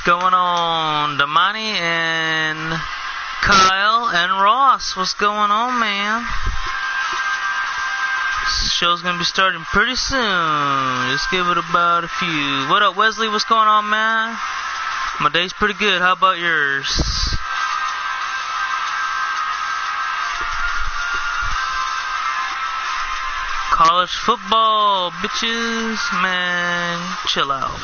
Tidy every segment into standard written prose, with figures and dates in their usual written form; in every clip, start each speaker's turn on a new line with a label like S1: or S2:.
S1: going on? Damani and Kyle and Ross. What's going on, man? Show's gonna be starting pretty soon. Just give it about a few. What up, Wesley? What's going on, man? My day's pretty good. How about yours? College football, bitches. Man, chill out.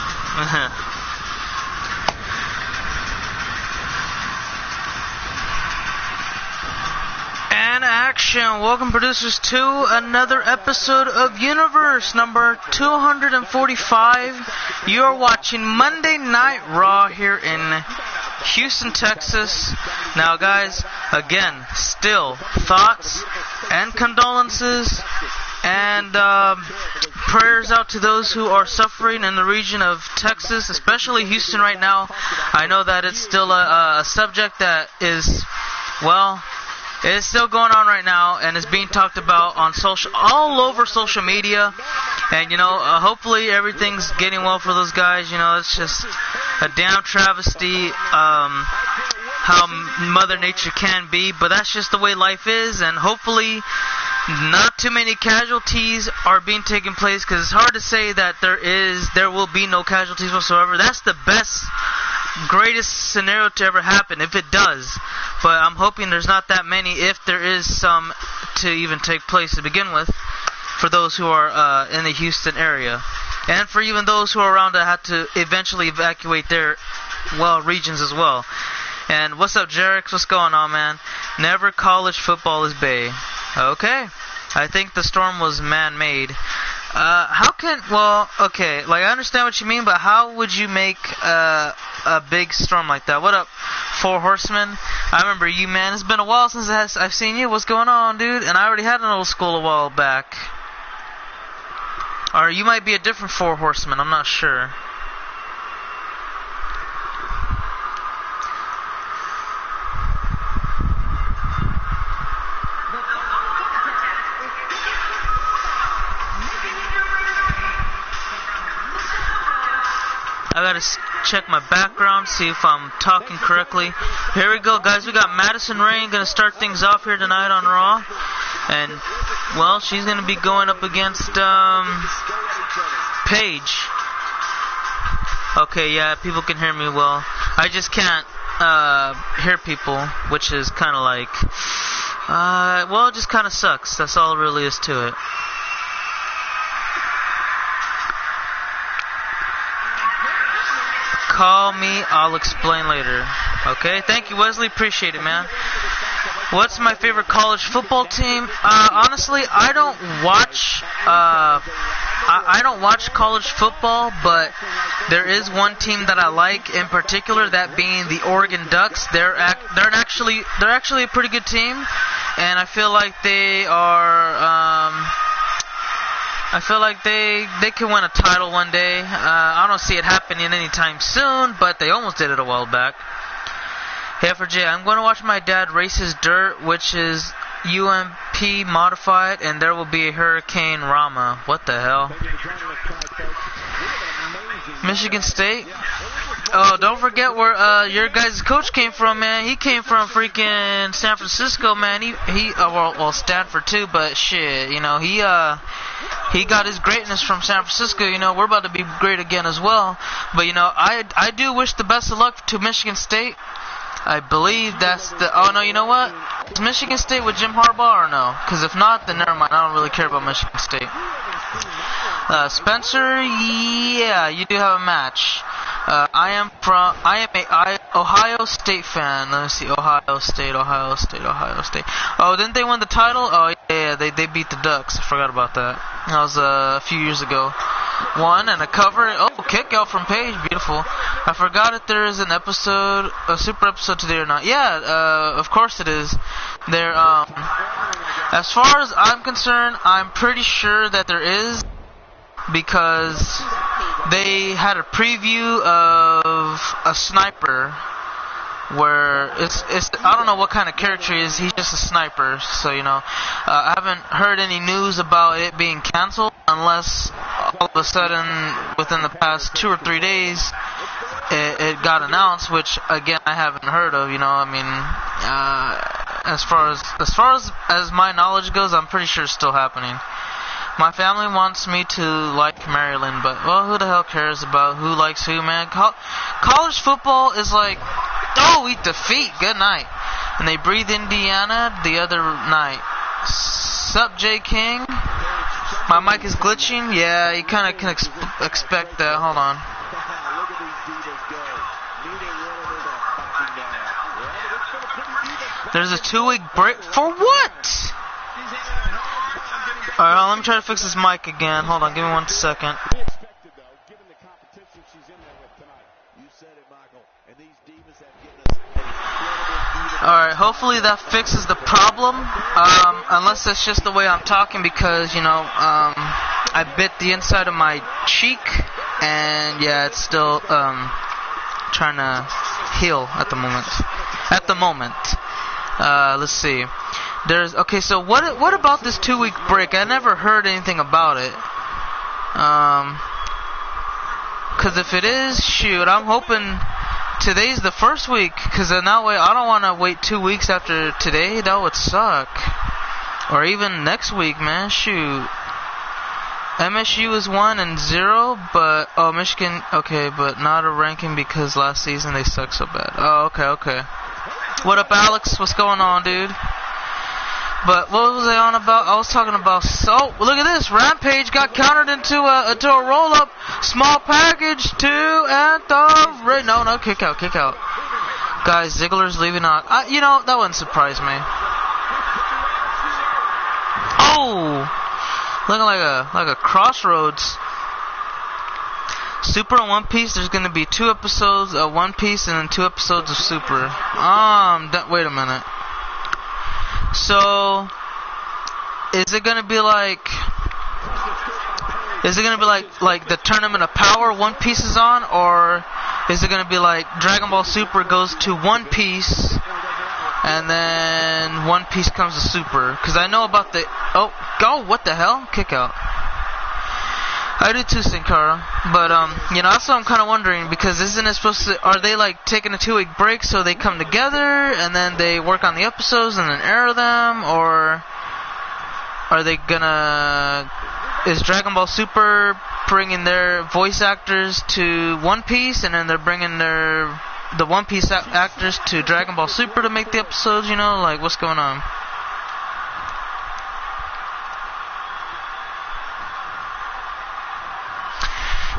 S1: And action. Welcome, producers, to another episode of Universe number 245. You are watching Monday Night Raw here in Houston, Texas. Now, guys, again, still thoughts and condolences and prayers out to those who are suffering in the region of Texas, especially Houston right now. I know that it's still a subject that is, well, it's still going on right now, and it's being talked about on all over social media. And hopefully everything's getting well for those guys. It's just a damn travesty how Mother Nature can be, but that's just the way life is. And hopefully not too many casualties are being taken place, because it's hard to say that there will be no casualties whatsoever. That's the best, greatest scenario to ever happen if it does, but I'm hoping there's not that many, if there is some to even take place to begin with, for those who are in the Houston area, and for even those who are around that have to eventually evacuate their regions as well. And what's up, Jarek? What's going on, man? Never college football is bae. Okay, I think the storm was man-made. Okay, like, I understand what you mean, but how would you make a big storm like that? What up, Four Horsemen? I remember you, man. It's been a while since I've seen you. What's going on, dude? And I already had an old school a while back. Or you might be a different Four Horsemen, I'm not sure. I gotta check my background, see if I'm talking correctly. Here we go, guys. We got Madison Rain gonna start things off here tonight on Raw. And, well, she's gonna be going up against Paige. Okay, yeah, people can hear me well. I just can't hear people, which is kind of like, it just kind of sucks. That's all there really is to it. Call me, I'll explain later. Okay, thank you, Wesley. Appreciate it, man. What's my favorite college football team? Honestly, I don't watch. I don't watch college football, but there is one team that I like in particular, that being the Oregon Ducks. They're actually a pretty good team, and I feel like they are. I feel like they can win a title one day. I don't see it happening anytime soon, but they almost did it a while back. Hey, for Jay, I'm going to watch my dad race his dirt, which is UMP modified, and there will be a Hurricane Rama. What the hell? Michigan State? Oh, don't forget where your guys' coach came from, man. He came from freaking San Francisco, man. Stanford too, but shit, he got his greatness from San Francisco. We're about to be great again as well. But I do wish the best of luck to Michigan State. I believe that's the. Oh no, you know what? Is Michigan State with Jim Harbaugh or no? Because if not, then never mind. I don't really care about Michigan State. Spencer, yeah, you do have a match. I am a Ohio State fan. Let me see, Ohio State. Oh, didn't they win the title? Oh yeah, they beat the Ducks. I forgot about that. That was a few years ago. One and a cover. Oh, kick out from Paige. Beautiful. I forgot if there is an episode, a super episode today or not. Yeah, of course it is. There. As far as I'm concerned, I'm pretty sure that there is, because they had a preview of a sniper where it's I don't know what kind of character he is. He's just a sniper, so I haven't heard any news about it being canceled, unless all of a sudden within the past 2 or 3 days it got announced, which again I haven't heard of. You know, I mean, as far as my knowledge goes, I'm pretty sure it's still happening. My family wants me to like Maryland, but well, who the hell cares about who likes who, man? College football is like, oh, eat defeat, good night. And they breathe Indiana the other night. Sup, J King? My mic is glitching? Yeah, you kind of can expect that. Hold on. There's a 2-week break. For what? Alright, let me try to fix this mic again. Hold on, give me 1 second. Alright, hopefully that fixes the problem. Unless that's just the way I'm talking, because, you know, I bit the inside of my cheek, and yeah, it's still trying to heal at the moment. Let's see. Okay, so what about this 2-week break? I never heard anything about it. Cause if it is, shoot, I'm hoping today's the first week, cause then that way I don't want to wait 2 weeks after today. That would suck. Or even next week, man. Shoot. MSU is 1-0, but Michigan, okay, but not a ranking because last season they sucked so bad. Oh, okay. What up, Alex? What's going on, dude? But what was I on about? I was talking about. So look at this. Rampage got countered into a roll-up. Small package to at the right. No, kick out. Guys, Ziggler's leaving out. You know, that wouldn't surprise me. Oh, looking like a crossroads. Super and One Piece. There's gonna be 2 episodes of One Piece and then 2 episodes of Super. Wait a minute. So, is it gonna be like the Tournament of Power One Piece is on, or is it gonna be like Dragon Ball Super goes to One Piece and then One Piece comes to Super? Because I know about the what the hell? Kick out. I do too, Sin Cara. But you know, that's what I'm kind of wondering, because isn't it supposed to? Are they like taking a 2-week break so they come together and then they work on the episodes and then air them, or are they gonna? Is Dragon Ball Super bringing their voice actors to One Piece, and then they're bringing the One Piece actors to Dragon Ball Super to make the episodes? You know, like what's going on?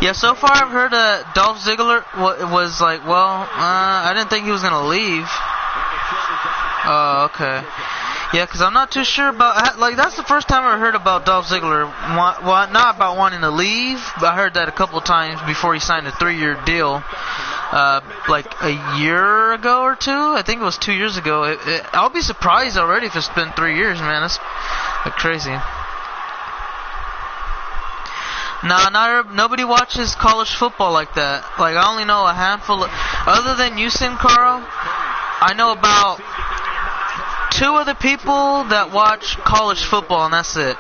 S1: Yeah, so far I've heard Dolph Ziggler was like, well, I didn't think he was going to leave. Oh, okay. Yeah, because I'm not too sure about, like, that's the first time I heard about Dolph Ziggler. Well, not about wanting to leave, but I heard that a couple of times before he signed a 3-year deal. Like a year ago or 2. I think it was 2 years ago. I'll be surprised already if it's been 3 years, man. That's like crazy. Nah, nobody watches college football like that. Like, I only know a handful of, other than you, Sin Cara, I know about 2 other people that watch college football, and that's it.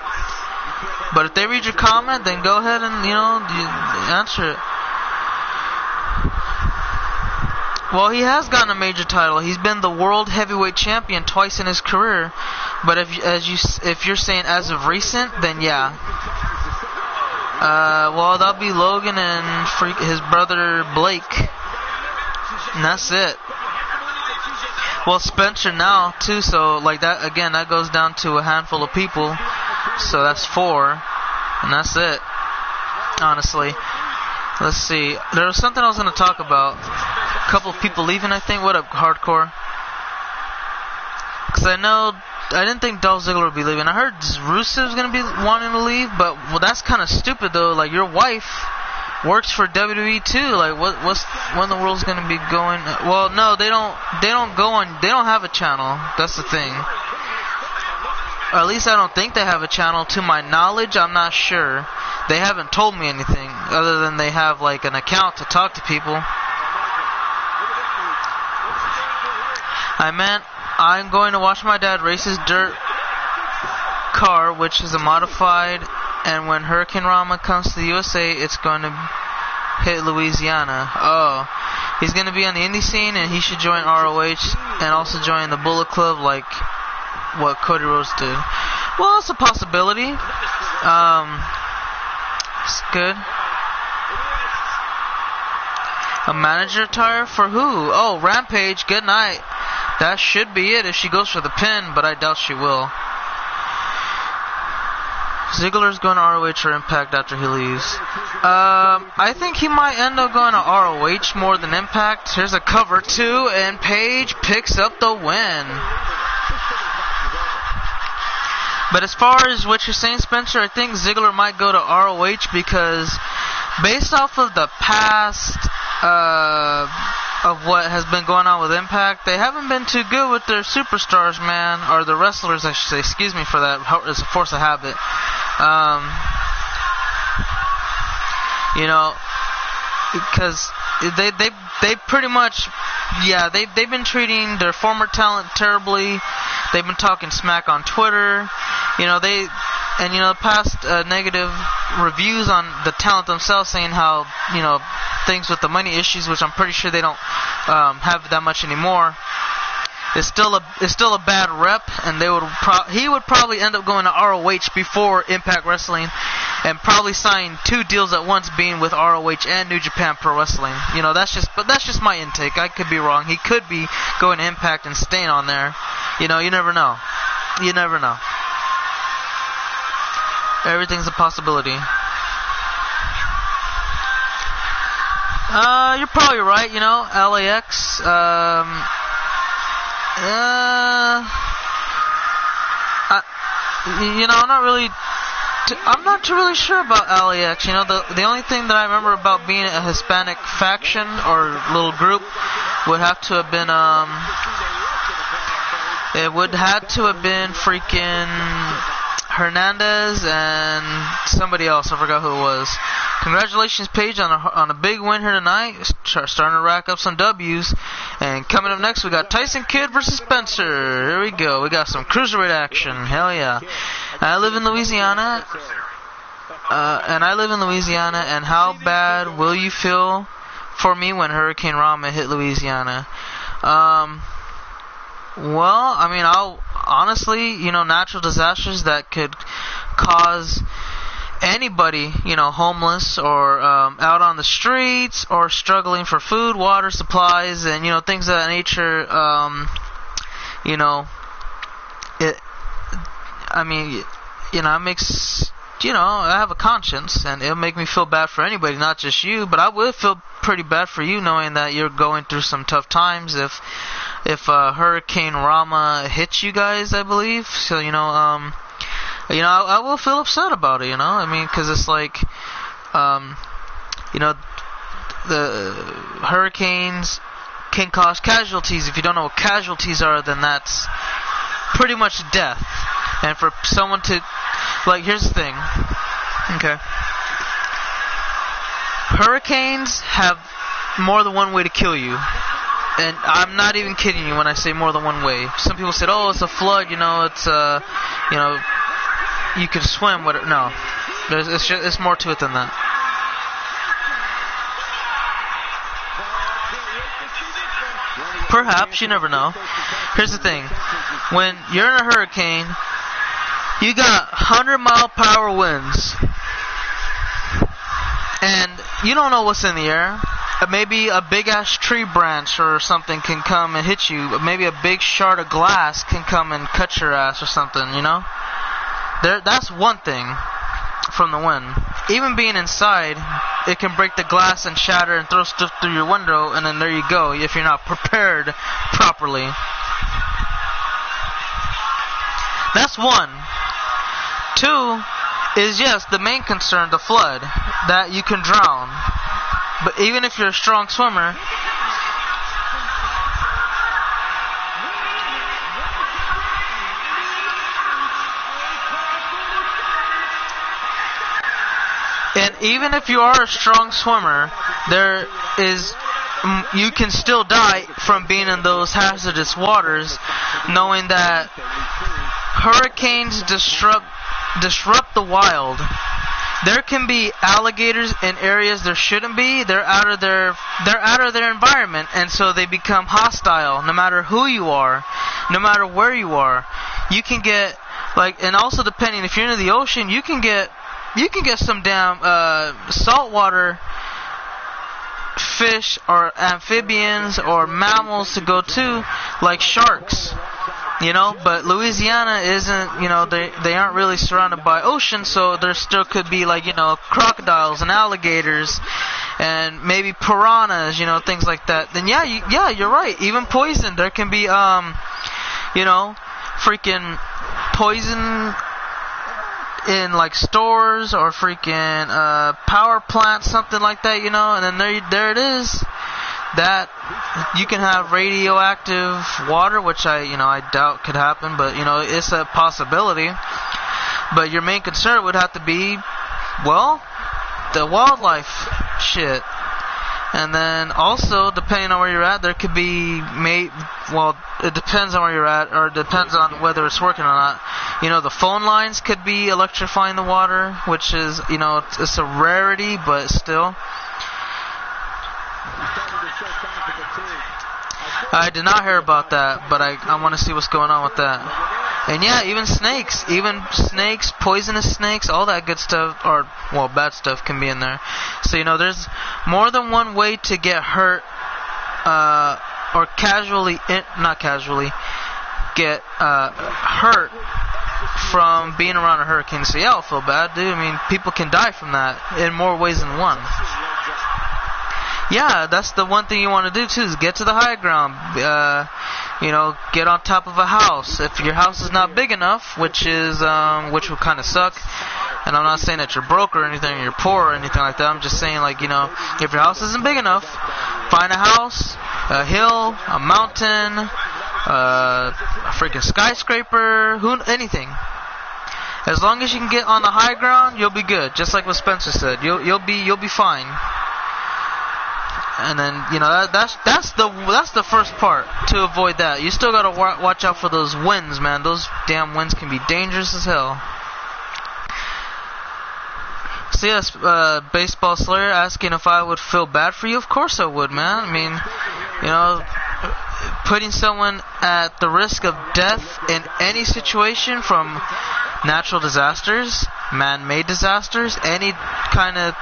S1: But if they read your comment, then go ahead and, you know, answer it. Well, he has gotten a major title. He's been the world heavyweight champion twice in his career. But if you're saying as of recent, then yeah. Well, that'll be Logan and his brother Blake, and that's it. Well, Spencer now too, so like that again, that goes down to a handful of people. So that's 4, and that's it. Honestly, let's see. There was something I was going to talk about. A couple of people leaving, I think. What up, Hardcore? Because I didn't think Dolph Ziggler would be leaving. I heard Rusev's going to be wanting to leave, but well, that's kind of stupid though. Like, your wife works for WWE too. Like, when the world's going to be going? Well, no, they don't go on. They don't have a channel. That's the thing. Or at least I don't think they have a channel. To my knowledge, I'm not sure. They haven't told me anything other than they have like an account to talk to people. I'm going to watch my dad race his dirt car, which is a modified, and when Hurricane Rama comes to the USA, it's going to hit Louisiana. Oh, He's going to be on the indie scene, and he should join ROH and also join the Bullet Club like what Cody Rhodes did. Well, it's a possibility. It's good. A manager attire for who? Oh, Rampage. Good night. That should be it if she goes for the pin, but I doubt she will. Ziggler's going to ROH or Impact after he leaves. I think he might end up going to ROH more than Impact. Here's a cover too, and Paige picks up the win. But as far as what you're saying, Spencer, I think Ziggler might go to ROH because based off of the past of what has been going on with Impact, they haven't been too good with their superstars, man, or the wrestlers, I should say. Excuse me for that. It's a force of habit. You know, because they pretty much, yeah, they've been treating their former talent terribly. They've been talking smack on Twitter. You know, the past negative reviews on the talent themselves, saying how, you know, things with the money issues, which I'm pretty sure they don't have that much anymore. It's still a bad rep, and he would probably end up going to ROH before Impact Wrestling, and probably sign 2 deals at once, being with ROH and New Japan Pro Wrestling. You know, that's just my intake. I could be wrong. He could be going to Impact and staying on there. You know, you never know. You never know. Everything's a possibility. You're probably right. You know, LAX. You know, I'm not too really sure about LAX. You know, the only thing that I remember about being a Hispanic faction or little group would have to have been it would have to have been freaking Hernandez and somebody else. I forgot who it was. Congratulations, Paige, on a big win here tonight. Starting to rack up some W's. And coming up next, we got Tyson Kidd versus Spencer. Here we go. We got some cruiserweight action. Hell yeah. I live in Louisiana. And how bad will you feel for me when Hurricane Rama hit Louisiana? Well, I mean, honestly, you know, natural disasters that could cause anybody, you know, homeless or out on the streets or struggling for food, water, supplies, and, you know, things of that nature, you know, it makes, you know, I have a conscience, and it'll make me feel bad for anybody, not just you, but I would feel pretty bad for you knowing that you're going through some tough times if Hurricane Rama hits you guys, I believe. So, you know, I will feel upset about it, you know. I mean, because it's like, you know, the hurricanes can cause casualties. If you don't know what casualties are, then that's pretty much death. And for someone to, like, here's the thing, okay. Hurricanes have more than one way to kill you. And I'm not even kidding you when I say more than one way. Some people said, oh, it's a flood, you know, it's, you know, you can swim with it. No. It's more to it than that. Perhaps, you never know. Here's the thing. When you're in a hurricane, you got 100-mile-per-hour winds. And you don't know what's in the air. Maybe a big-ass tree branch or something can come and hit you. Maybe a big shard of glass can come and cut your ass or something, you know? That's one thing from the wind. Even being inside, it can break the glass and shatter and throw stuff through your window, and then there you go, if you're not prepared properly. That's one. Two is, yes, the main concern, the flood, that you can drown. But even if you're a strong swimmer, and even if you are a strong swimmer, you can still die from being in those hazardous waters, knowing that hurricanes disrupt the wild. there can be alligators in areas there shouldn't be. They're out of their environment, and so they become hostile. No matter who you are, no matter where you are, you can get and also depending if you're in the ocean, you can get some damn saltwater fish or amphibians or mammals to go to, like sharks. But Louisiana isn't, they aren't really surrounded by ocean, so there still could be crocodiles and alligators and maybe piranhas, things like that. Then yeah, you're right. Even poison, there can be freaking poison in stores or freaking power plants, something like that, and then there it is. That you can have radioactive water, which I doubt could happen, but it's a possibility. But your main concern would have to be, the wildlife shit. And then also, depending on where you're at, there could be it depends on where you're at, or it depends on whether it's working or not. The phone lines could be electrifying the water, which is, it's a rarity, but still. I did not hear about that, but I want to see what's going on with that. And yeah, even snakes, poisonous snakes, all that good stuff, or bad stuff can be in there. So there's more than one way to get hurt, or not casually, get hurt from being around a hurricane. So yeah, I'll feel bad, dude. I mean, people can die from that in more ways than one. Yeah, that's the one thing you want to do too, is get to the high ground. Get on top of a house. If your house is not big enough, which would kind of suck. And I'm not saying that you're broke or anything, or you're poor or anything like that. I'm just saying, if your house isn't big enough, find a house, a hill, a mountain, a freaking skyscraper, anything. As long as you can get on the high ground, you'll be good. Just like what Spencer said, you'll be fine. And then that's the first part to avoid that. You still gotta watch out for those winds, man. Those damn winds can be dangerous as hell. So yes, Baseball Slayer asking if I would feel bad for you. Of course I would, man. I mean, putting someone at the risk of death in any situation, from natural disasters, man-made disasters, any kind of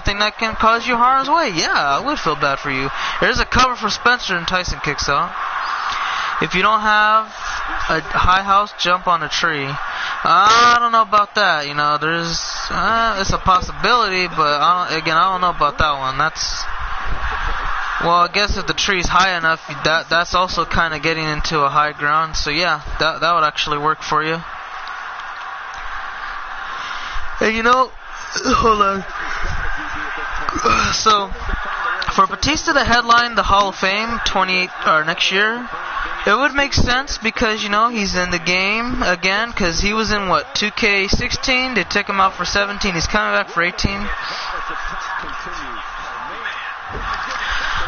S1: thing that can cause you harm's way. Yeah, I would feel bad for you. There's a cover for Spencer and Tyson Kicks Out. If you don't have a high house, jump on a tree. I don't know about that. It's a possibility, but I don't know about that one. I guess if the tree's high enough, that's also kind of getting into a high ground. So yeah, that would actually work for you. And hold on. So, for Batista to headline the Hall of Fame next year, it would make sense because, he's in the game again, because he was in 2K17, they took him out for 17, he's coming back for 18.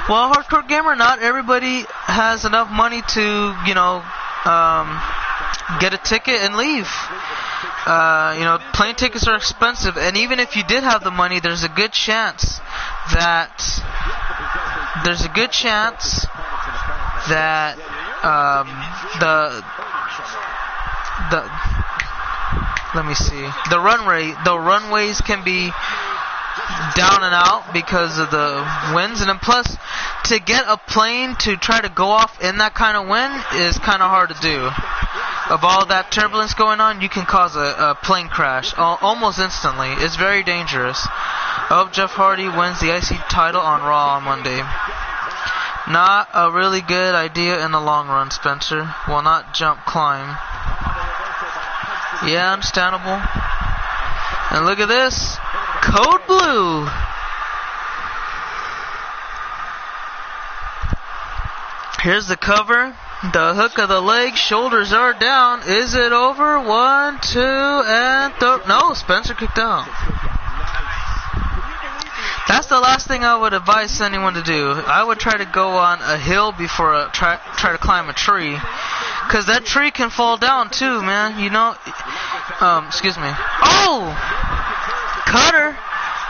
S1: Well, Hardcore Gamer, not everybody has enough money to, get a ticket and leave. Plane tickets are expensive, and even if you did have the money, there's a good chance that the runways can be down and out because of the winds, and then plus to get a plane to try to go off in that kind of wind is kind of hard to do. Of all that turbulence going on, you can cause a plane crash almost instantly. It's very dangerous. I hope Jeff Hardy wins the IC title on Raw on Monday. Not a really good idea in the long run, Spencer. Well, not jump, climb. Yeah, understandable. And look at this. Code Blue. Here's the cover. The hook of the leg, shoulders are down. Is it over? 1, 2, and 3. No, Spencer kicked out. That's the last thing I would advise anyone to do. I would try to go on a hill before try to climb a tree, because that tree can fall down too, man. Excuse me. Oh! cutter.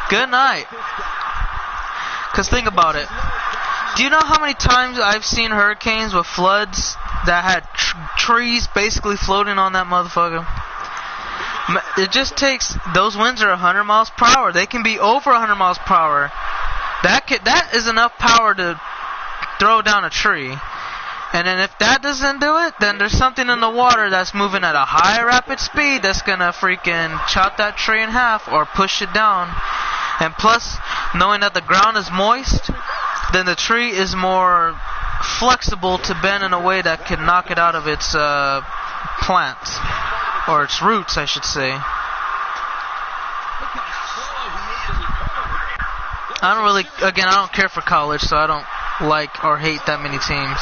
S1: Good night. Because think about it. Do you know how many times I've seen hurricanes with floods that had trees basically floating on that motherfucker? It just takes, those winds are 100 miles per hour. They can be over 100 miles per hour. That is enough power to throw down a tree. And then if that doesn't do it, then there's something in the water that's moving at a high rapid speed that's gonna freaking chop that tree in half or push it down. And plus, knowing that the ground is moist, then the tree is more flexible to bend in a way that can knock it out of its plant. Or its roots, I should say. I don't care for college, so I don't like or hate that many teams.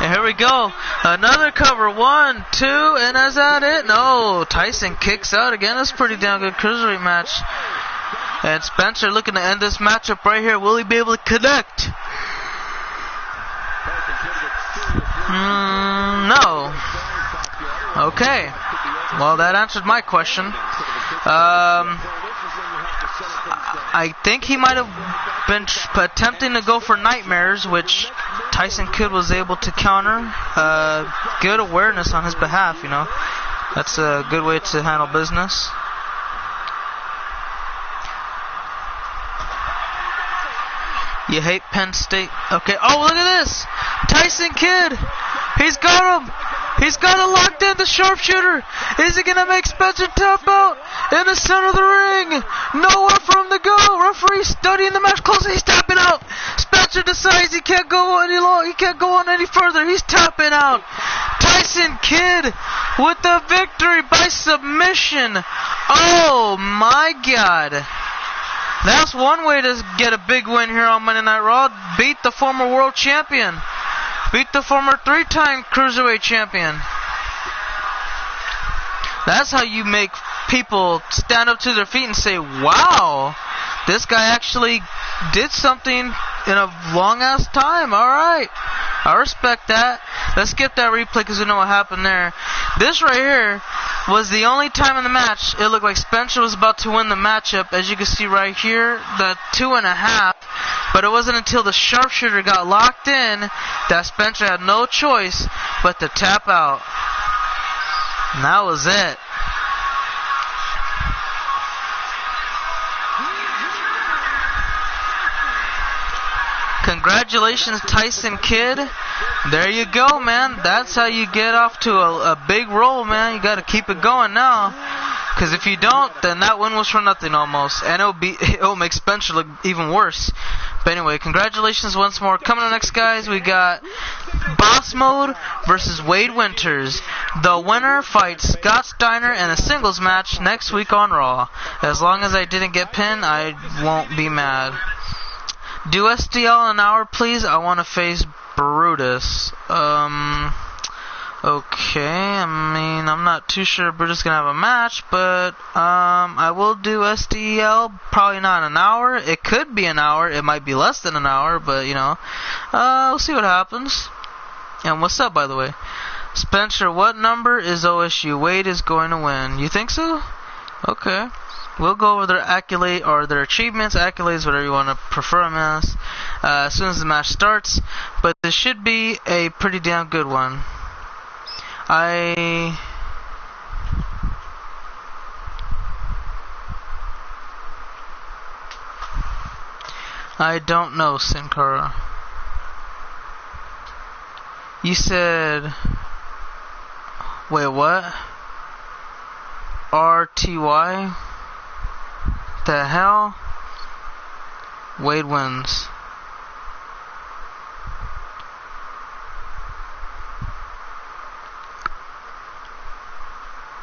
S1: And here we go. Another cover. 1, 2, and is that it? No. Tyson kicks out again. That's a pretty damn good cruiserweight match. And Spencer looking to end this matchup right here. Will he be able to connect? No. Okay. Well, that answered my question. I think he might have been attempting to go for nightmares, which Tyson Kidd was able to counter. Good awareness on his behalf, you know. That's a good way to handle business. You hate Penn State. Okay. Oh, look at this. Tyson Kidd. He's got him. He's got it locked in, the sharpshooter. Is he going to make Spencer tap out in the center of the ring? Nowhere for him to go. Referee studying the match closely. He's tapping out. Spencer decides he can't go any long. He can't go on any further. He's tapping out. Tyson Kidd with the victory by submission. Oh, my God. That's one way to get a big win here on Monday Night Raw. Beat the former world champion. Beat the former 3-time cruiserweight champion. That's how you make people stand up to their feet and say, wow, this guy actually did something in a long-ass time. All right. I respect that. Let's skip that replay because we know what happened there. This right here was the only time in the match it looked like Spencer was about to win the matchup. As you can see right here, the 2.5. But it wasn't until the sharpshooter got locked in that Spencer had no choice but to tap out. And that was it. Congratulations, Tyson Kidd. There you go, man. That's how you get off to a big roll, man. You got to keep it going now. Because if you don't, then that win was for nothing almost. And it'll make Spencer look even worse. But anyway, congratulations once more. Coming up next, guys, we got Boss Mode versus Wade Winters. The winner fights Scott Steiner in a singles match next week on Raw. As long as I didn't get pinned, I won't be mad. Do SDL in an hour, please. I want to face Brutus. Okay, I mean, I'm not too sure Brutus is going to have a match, but I will do SDL, probably not an hour. It could be an hour. It might be less than an hour, but, you know, we'll see what happens. And what's up, by the way? Spencer, what number is OSU? Wade is going to win. You think so? Okay. We'll go over their accolade or their achievements, accolades, whatever you want to prefer them as soon as the match starts. But this should be a pretty damn good one. I don't know, Sin Cara. You said, wait, what? RTY? The hell? Wade wins.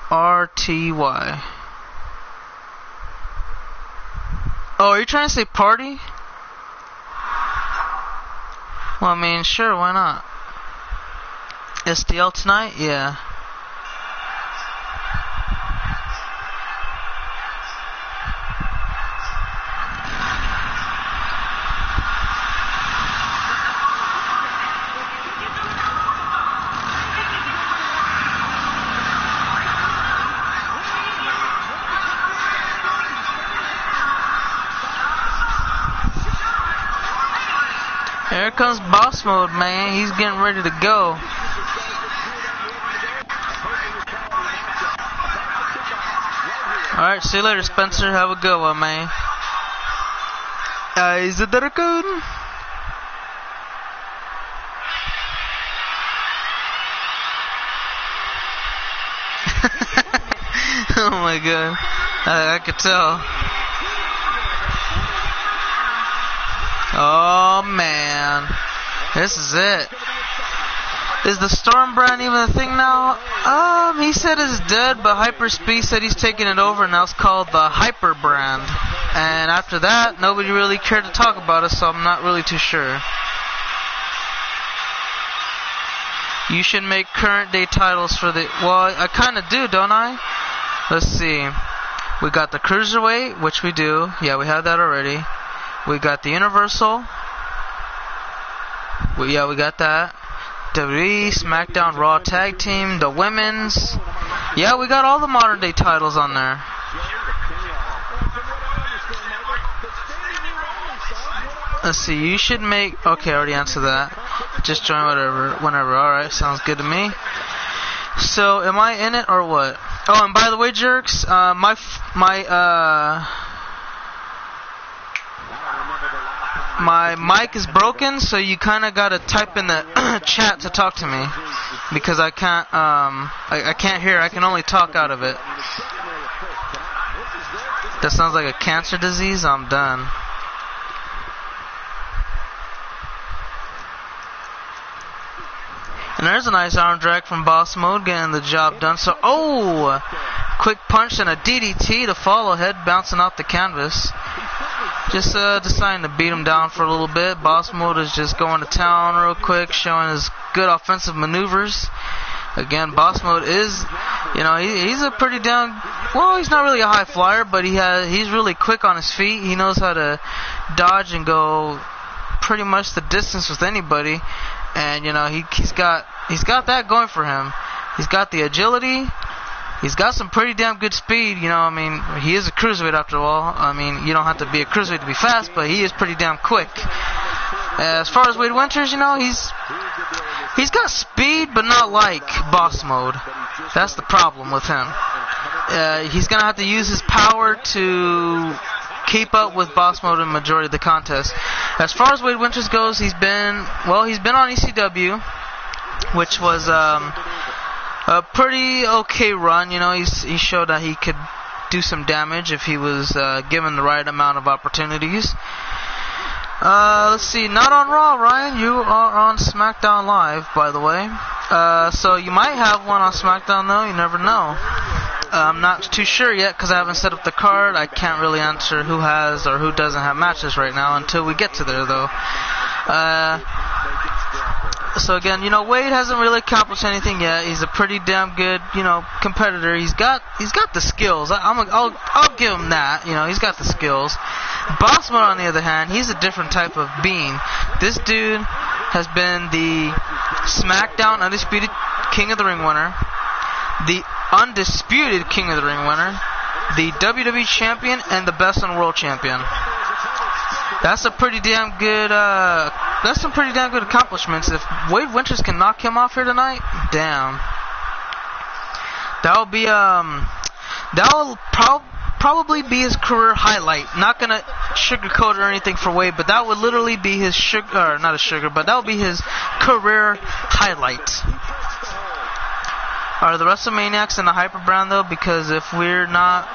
S1: RTY. Oh, are you trying to say party? Well, I mean, sure, why not? SDL tonight? Yeah. Here comes Boss Mode, man. He's getting ready to go. Alright, see you later, Spencer. Have a good one, man. Is it that good? Oh my god. I could tell. Oh man. This is it. Is the Storm brand even a thing now? He said it's dead, but Hyperspeed said he's taking it over, and now it's called the Hyper brand. And after that, nobody really cared to talk about it, so I'm not really too sure. You should make current day titles for the... Well, I kind of do, don't I? Let's see. We got the Cruiserweight, which we do. Yeah, we have that already. We got the Universal. We got that. WWE, SmackDown, Raw Tag Team, the Women's. Yeah, we got all the modern day titles on there. Let's see, you should make... Okay, I already answered that. Just join whenever. Alright, sounds good to me. So, am I in it or what? Oh, and by the way, jerks, my mic is broken, so you kind of gotta type in the chat to talk to me, because I can't I can't hear. I can only talk out of it. That sounds like a cancer disease. I'm done. And there's a nice arm drag from Boss Mode, getting the job done. So, quick punch and a DDT to follow, head bouncing off the canvas. Just deciding to beat him down for a little bit. Boss Mode is just going to town real quick, showing his good offensive maneuvers. Again, Boss Mode is, he's a pretty damn... Well, he's not really a high flyer, but he's really quick on his feet. He knows how to dodge and go pretty much the distance with anybody. And he's got that going for him. He's got the agility. He's got some pretty damn good speed. He is a cruiserweight after all. You don't have to be a cruiserweight to be fast, but he is pretty damn quick. As far as Wade Winters, he's got speed, but not like Boss Mode. That's the problem with him. He's gonna have to use his power to keep up with Boss Mode in the majority of the contest. As far as Wade Winters goes, he's been on ECW, which was a pretty okay run. He showed that he could do some damage if he was given the right amount of opportunities. Let's see, not on Raw, Ryan. You are on SmackDown Live, by the way. So you might have one on SmackDown, though. You never know. I'm not too sure yet because I haven't set up the card. I can't really answer who has or who doesn't have matches right now until we get to there, though. So again, Wade hasn't really accomplished anything yet. He's a pretty damn good, competitor. He's got the skills. I'll give him that. He's got the skills. Boss Mode, on the other hand, he's a different type of being. This dude has been the SmackDown Undisputed King of the Ring winner, the Undisputed King of the Ring winner, the WWE Champion, and the Best in World Champion. That's a pretty damn good. That's some pretty damn good accomplishments. If Wade Winters can knock him off here tonight, damn. That'll be that'll probably be his career highlight. Not gonna sugarcoat or anything for Wade, but that would literally be his but that would be his career highlight. Are the WrestleManiacs in the Hyper brand though? Because if we're not,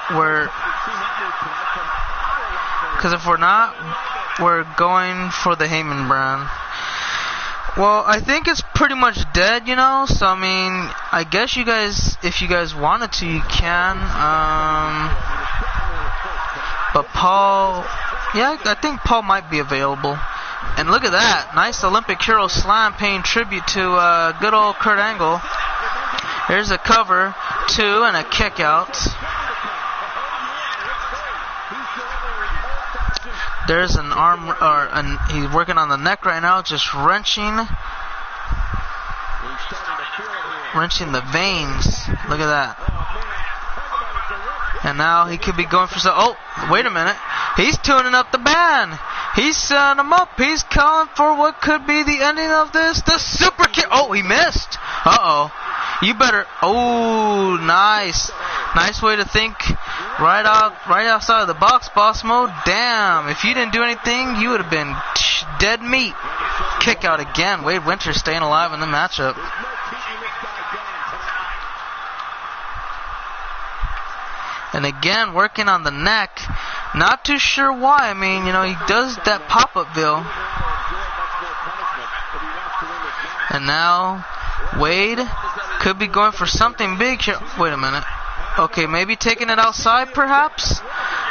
S1: we're going for the Heyman brand. Well, I think it's pretty much dead, so I guess you guys, if you guys wanted to, you can. But Paul, I think Paul might be available. And look at that, nice Olympic Hero Slam paying tribute to good old Kurt Angle. Here's a cover, 2, and a kick out. There's an arm, he's working on the neck right now, just wrenching the veins. Look at that. And now he could be going for some. Oh, wait a minute. He's tuning up the band. He's setting him up. He's calling for what could be the ending of this. The super kick. Oh, he missed. Uh-oh. You better. Oh, nice. Nice way to think. Right outside of the box, boss mode. Damn. If you didn't do anything, you would have been dead meat. Kick out again. Wade Winters staying alive in the matchup. And again, working on the neck. Not too sure why. I mean, you know, he does that pop-up-ville. And now, Wade could be going for something big here. Wait a minute. Okay, maybe taking it outside, perhaps?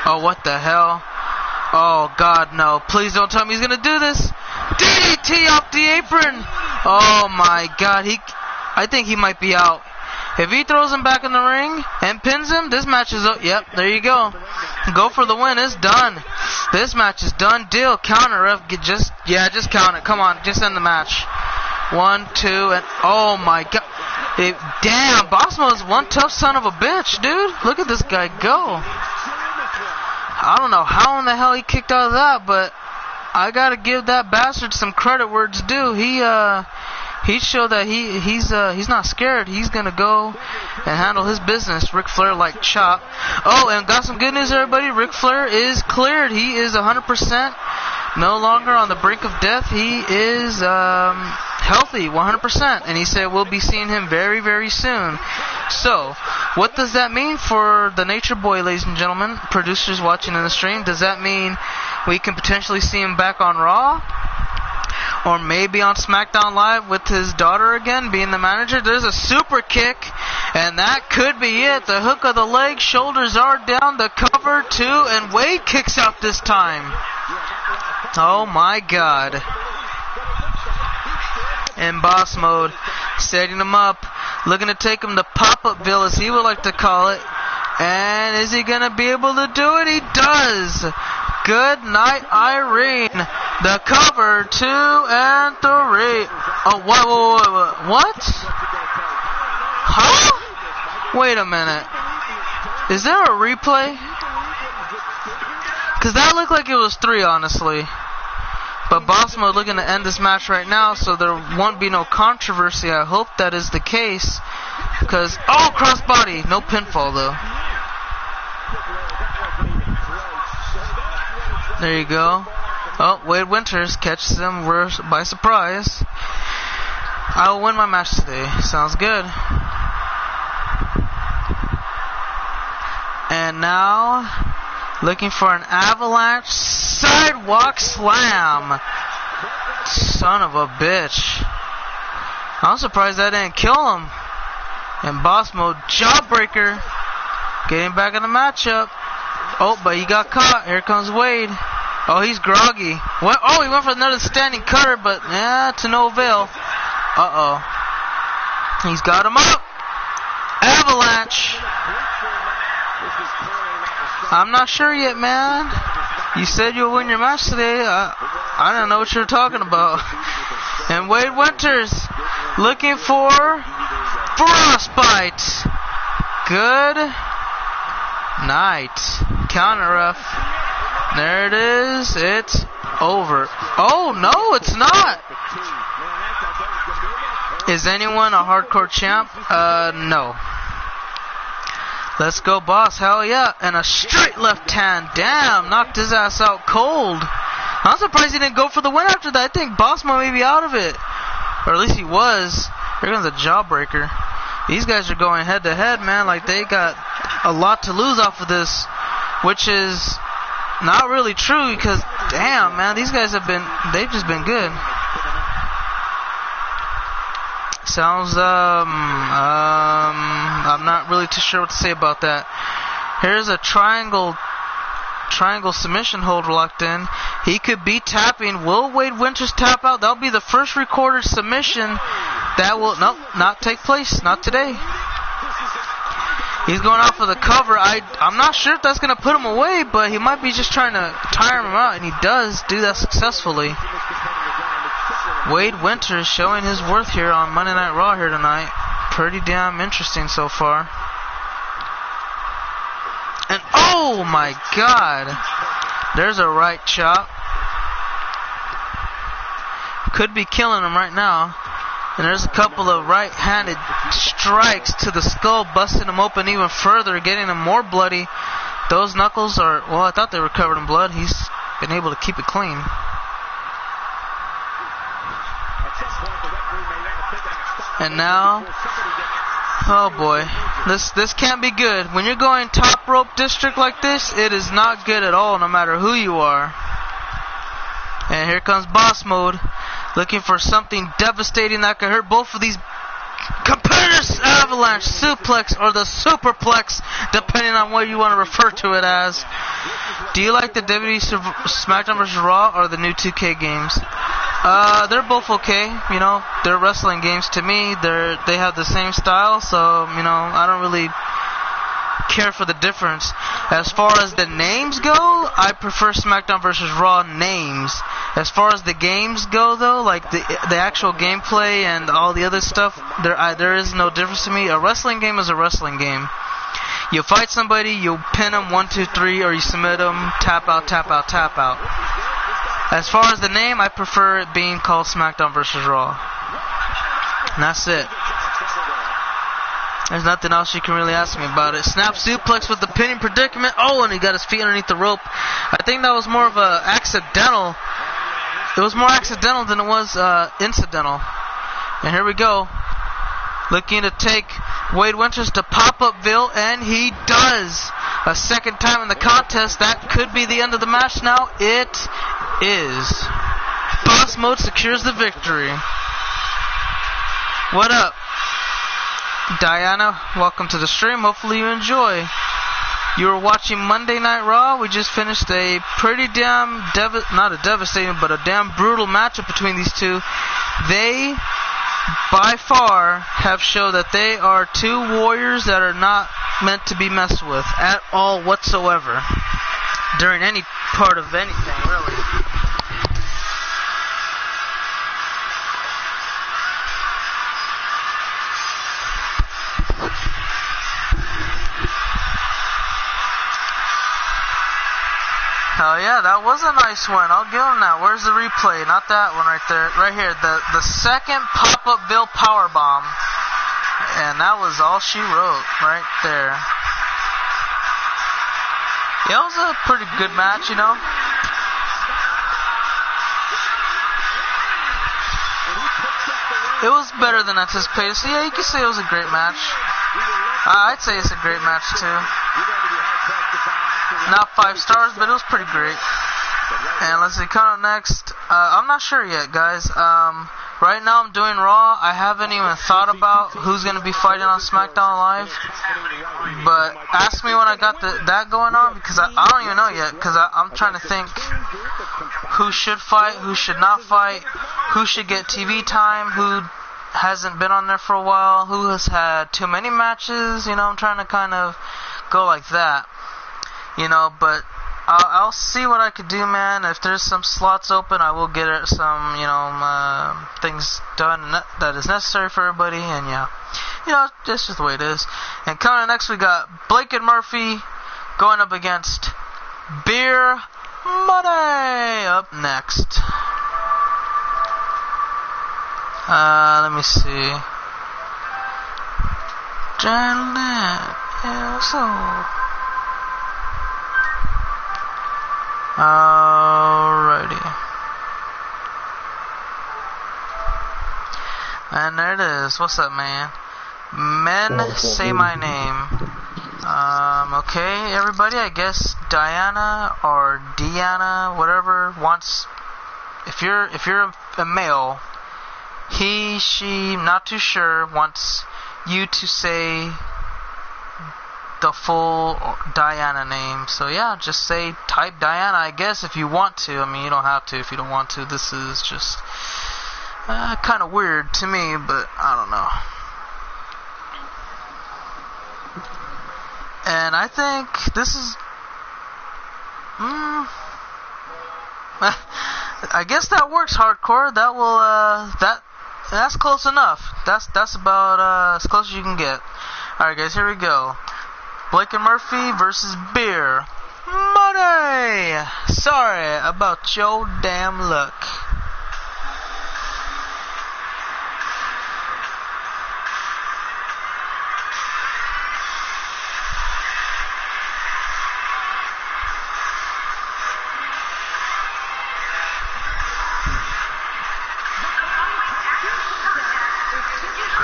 S1: Oh, what the hell? Oh, God, no. Please don't tell me he's going to do this. DDT off the apron. Oh, my God. I think he might be out. If he throws him back in the ring and pins him, this match is up. Yep, there you go. Go for the win. It's done. This match is done. Deal. Counter, ref. Just count it. Come on. Just end the match. 1, 2, and oh, my God. Damn, Boss Mode's one tough son of a bitch, dude. Look at this guy go. I don't know how in the hell he kicked out of that, but I gotta give that bastard some credit where it's due. He showed that he's not scared. He's gonna go and handle his business. Ric Flair like chop. Oh, and got some good news, everybody. Ric Flair is cleared. He is 100%. No longer on the brink of death. He is healthy, 100%. And he said we'll be seeing him very, very soon. So, what does that mean for the Nature Boy, ladies and gentlemen, producers watching in the stream? Does that mean we can potentially see him back on Raw? Or maybe on SmackDown Live with his daughter again, being the manager? There's a super kick, and that could be it. The hook of the leg, shoulders are down, the cover too, and Wade kicks out this time. Oh my God. In Boss Mode, setting him up, looking to take him to pop-up-ville, as he would like to call it. And is he going to be able to do it? He does. Good night, Irene. The cover, 2 and 3. Oh, what? Huh? Wait a minute. Is there a replay? Because that looked like it was 3, honestly. But Boss Mode looking to end this match right now, so there won't be no controversy. I hope that is the case. Because, oh, crossbody. No pinfall, though. There you go. Oh, Wade Winters catches them by surprise. I will win my match today. Sounds good. And now, looking for an avalanche sidewalk slam. Son of a bitch. I'm surprised that didn't kill him. And Boss Mode, jawbreaker. Getting back in the matchup. Oh, but he got caught. Here comes Wade. Oh, he's groggy. What? Oh, he went for another standing cutter, but to no avail. Uh-oh. He's got him up. Avalanche. I'm not sure yet, man. You said you'll win your match today. I don't know what you're talking about. And Wade Winters looking for frostbite. Good night. Counter ref. There it is. It's over. Oh, no, it's not. Is anyone a hardcore champ? No. Let's go, boss. Hell yeah. And a straight left hand. Damn, knocked his ass out cold. I'm surprised he didn't go for the win after that. I think Boss Man may be out of it. Or at least he was. Here comes a jawbreaker. These guys are going head to head, man. Like, they got a lot to lose off of this. Which is not really true because, damn, man, these guys they've just been good. Sounds, I'm not really too sure what to say about that. Here's a triangle submission hold locked in. He could be tapping. Will Wade Winters tap out? That'll be the first recorded submission that will, nope, not take place. Not today. He's going off of the cover. I'm not sure if that's going to put him away, but he might be just trying to tire him out, and he does do that successfully. Wade Winters showing his worth here on Monday Night Raw here tonight. Pretty damn interesting so far. Oh my God. There's a right chop. Could be killing him right now. And there's a couple of right-handed strikes to the skull, busting him open even further, getting him more bloody. Those knuckles are, well, I thought they were covered in blood. He's been able to keep it clean. And now, oh boy, this can't be good. When you're going top rope district like this, it is not good at all, no matter who you are. And here comes boss mode, looking for something devastating that could hurt both of these competitors. Avalanche, suplex, or the superplex, depending on what you want to refer to it as. Do you like the WWE SmackDown vs. Raw or the new 2K games? They're both okay. You know, they're wrestling games to me. They have the same style, so you know, I don't really care for the difference. As far as the names go, I prefer SmackDown vs. Raw names. As far as the games go, though, like the actual gameplay and all the other stuff, there is no difference to me. A wrestling game is a wrestling game. You fight somebody, you pin them 1, 2, 3, or you submit them, tap out, tap out, tap out. As far as the name, I prefer it being called SmackDown vs. Raw. And that's it. There's nothing else you can really ask me about it. Snap suplex with the pinning predicament. Oh, and he got his feet underneath the rope. I think that was more of a accidental. It was more accidental than it was incidental. And here we go. Looking to take Wade Winters to pop-up-ville, and he does. A second time in the contest. That could be the end of the match now. It is. Boss Mode secures the victory. What up, Diana? Welcome to the stream. Hopefully you enjoy. You were watching Monday Night Raw. We just finished a pretty damn, not a devastating, but a damn brutal matchup between these two. They, by far, have shown that they are two warriors that are not meant to be messed with at all whatsoever. During any part of anything, really. Oh yeah, that was a nice one. I'll give him that. Where's the replay? Not that one right there. Right here. The second pop-up-ville powerbomb. And that was all she wrote right there. Yeah, it was a pretty good match, you know. It was better than anticipated. So yeah, you could say it was a great match. I'd say it's a great match too. Not 5 stars, but it was pretty great. And let's see, coming up next, I'm not sure yet, guys. Right now I'm doing Raw. I haven't even thought about who's going to be fighting on SmackDown Live. But ask me when I got that going on, because I don't even know yet, because I'm trying to think who should fight, who should not fight, who should get TV time, who hasn't been on there for a while, who has had too many matches. You know, I'm trying to kind of go like that. You know, but I'll see what I could do, man. If there's some slots open, I will get some, you know, things done that is necessary for everybody. And yeah, you know, that's just the way it is. And coming up next, we got Blake and Murphy going up against Beer Money up next. Let me see. Gentlemen, yeah, so. Alrighty. And there it is. What's up, man? Men say my name. Okay, everybody, I guess Diana or Deanna, whatever, wants, if you're a male, he, she, not too sure, wants you to say the full Diana name. So yeah, just type Diana, I guess, if you want to. I mean, you don't have to if you don't want to. This is just kind of weird to me, but I don't know. And I think this is I guess that works, hardcore. That will that's close enough. That's about as close as you can get. Alright guys, here we go. Blake and Murphy versus Beer Money. Sorry about your damn luck.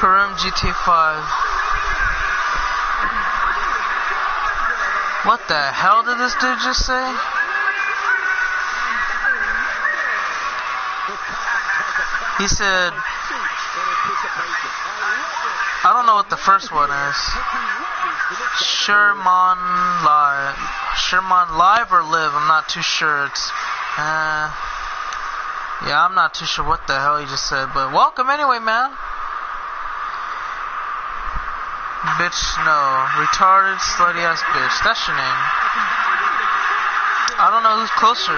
S1: Kareem GT5. What the hell did this dude just say? He said, I don't know what the first one is. Sherman Live or Live, I'm not too sure. It's, yeah, I'm not too sure what the hell he just said, but welcome anyway, man. Bitch, no. Retarded, slutty ass bitch. That's your name. I don't know who's closer.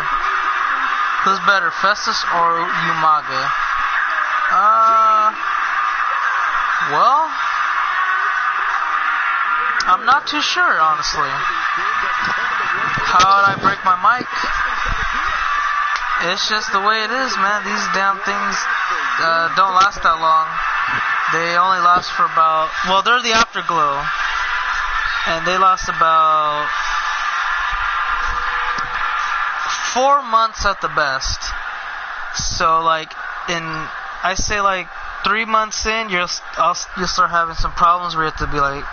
S1: Who's better, Festus or Umaga? Well, I'm not too sure, honestly. How'd I break my mic? It's just the way it is, man. These damn things don't last that long. They only last for about, well, they're the Afterglow, and they last about 4 months at the best. So, like, I say like 3 months in, you'll start having some problems where you have to be like,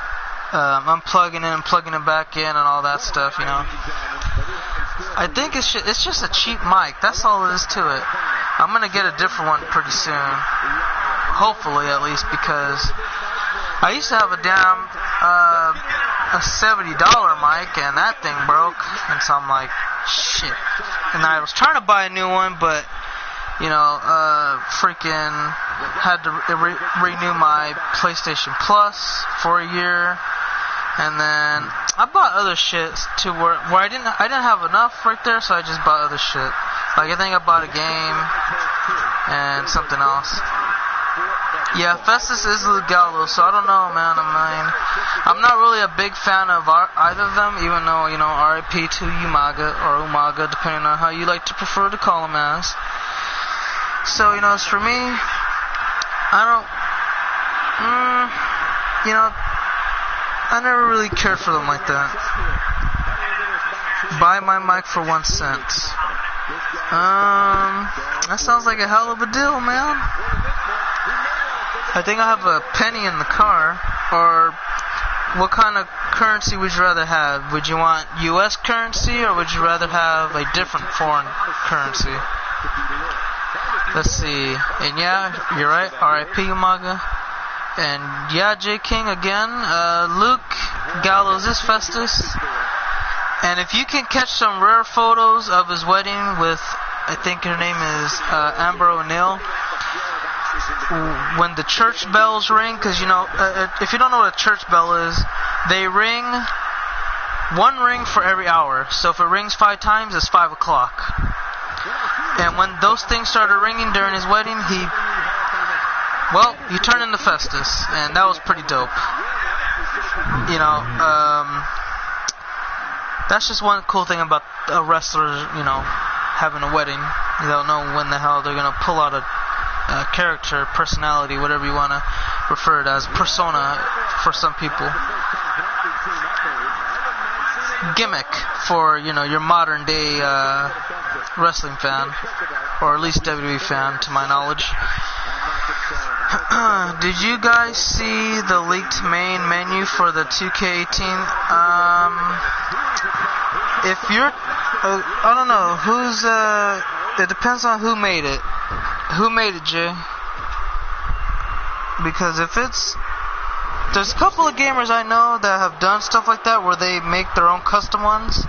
S1: unplugging it and plugging it back in and all that stuff, you know. I think it's just a cheap mic. That's all it is to it. I'm gonna get a different one pretty soon. Hopefully, at least, because I used to have a damn a $70 mic, and that thing broke, and so I'm like, shit. And I was trying to buy a new one, but you know, freaking had to renew my PlayStation Plus for a year, and then I bought other shit to where I didn't have enough right there, so I just bought other shit. Like I think I bought a game and something else. Yeah, Festus is Gallo, so I don't know, man. I'm not really a big fan of either of them, even though, you know, RIP to Umaga, or Umaga, depending on how you like to prefer to call him as. So, you know, as for me, I don't, you know, I never really cared for them like that. Buy my mic for 1 cent. That sounds like a hell of a deal, man. I think I have a penny in the car. Or what kind of currency would you rather have? Would you want US currency, or would you rather have a different foreign currency? Let's see. And yeah, you're right. R.I.P. Umaga. And yeah, J King again. Luke Gallows is Festus. And if you can catch some rare photos of his wedding with, I think her name is Amber O'Neill, when the church bells ring, because you know, if you don't know what a church bell is, they ring one ring for every hour. So if it rings 5 times, it's 5 o'clock. And when those things started ringing during his wedding, he turned into Festus, and that was pretty dope. You know, that's just one cool thing about a wrestler, you know, having a wedding. You don't know when the hell they're gonna pull out a character, personality, whatever you want to refer it as, persona for some people. Gimmick for, you know, your modern day wrestling fan, or at least WWE fan, to my knowledge. Did you guys see the leaked main menu for the 2K18? If you're, I don't know who's. It depends on who made it. Who made it, Jay? Because if it's... There's a couple of gamers I know that have done stuff like that, where they make their own custom ones,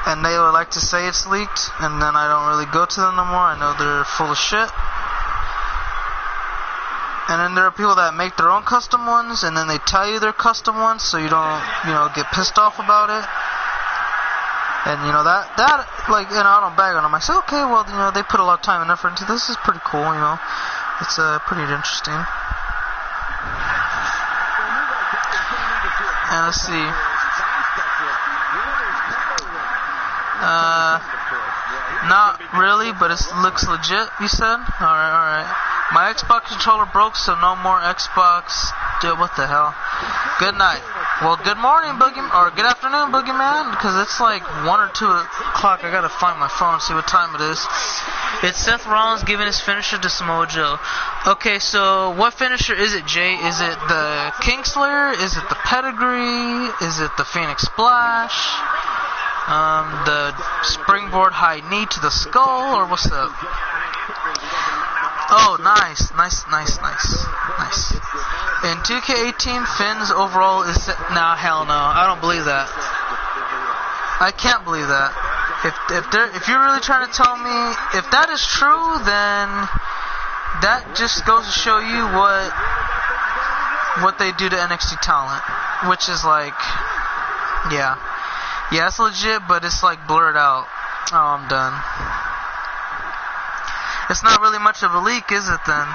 S1: and they would like to say it's leaked, and then I don't really go to them no more. I know they're full of shit. And then there are people that make their own custom ones, and then they tell you they're custom ones, so you don't, you know, get pissed off about it. And, you know, that, like, you know, I don't bag on them. I say, okay, well, you know, they put a lot of time and effort into this. This is pretty cool, you know. It's pretty interesting. man. Let's see. Not really, but it looks legit, you said? Alright. My Xbox controller broke, so no more Xbox. Dude, what the hell? Good night. Well, good morning, or good afternoon, Boogeyman, because it's like 1 or 2 o'clock. I gotta find my phone, see what time it is. It's Seth Rollins giving his finisher to Samoa Joe. Okay, so what finisher is it, Jay? Is it the Kingslayer? Is it the Pedigree? Is it the Phoenix Splash? The springboard high knee to the skull, or what's up? Oh, nice. In 2K18, Finn's overall is set. Nah, hell no. I don't believe that. I can't believe that. If you're really trying to tell me, if that is true, then that just goes to show you what they do to NXT talent, which is like, yeah, it's legit, but it's like blurred out. Oh, I'm done. It's not really much of a leak, is it then?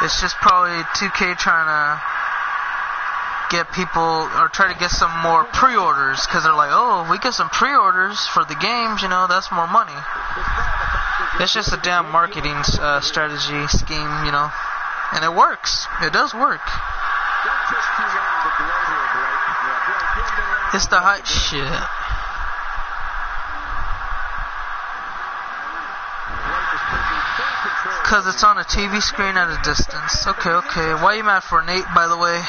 S1: It's just probably 2K trying to get people, or try to get some more pre-orders, because they're like, oh, if we get some pre-orders for the games, that's more money. It's just a damn marketing strategy scheme, and it works. It does work. It's the hype shit. Because it's on a TV screen at a distance. Okay. Why are you mad for, Nate, by the way?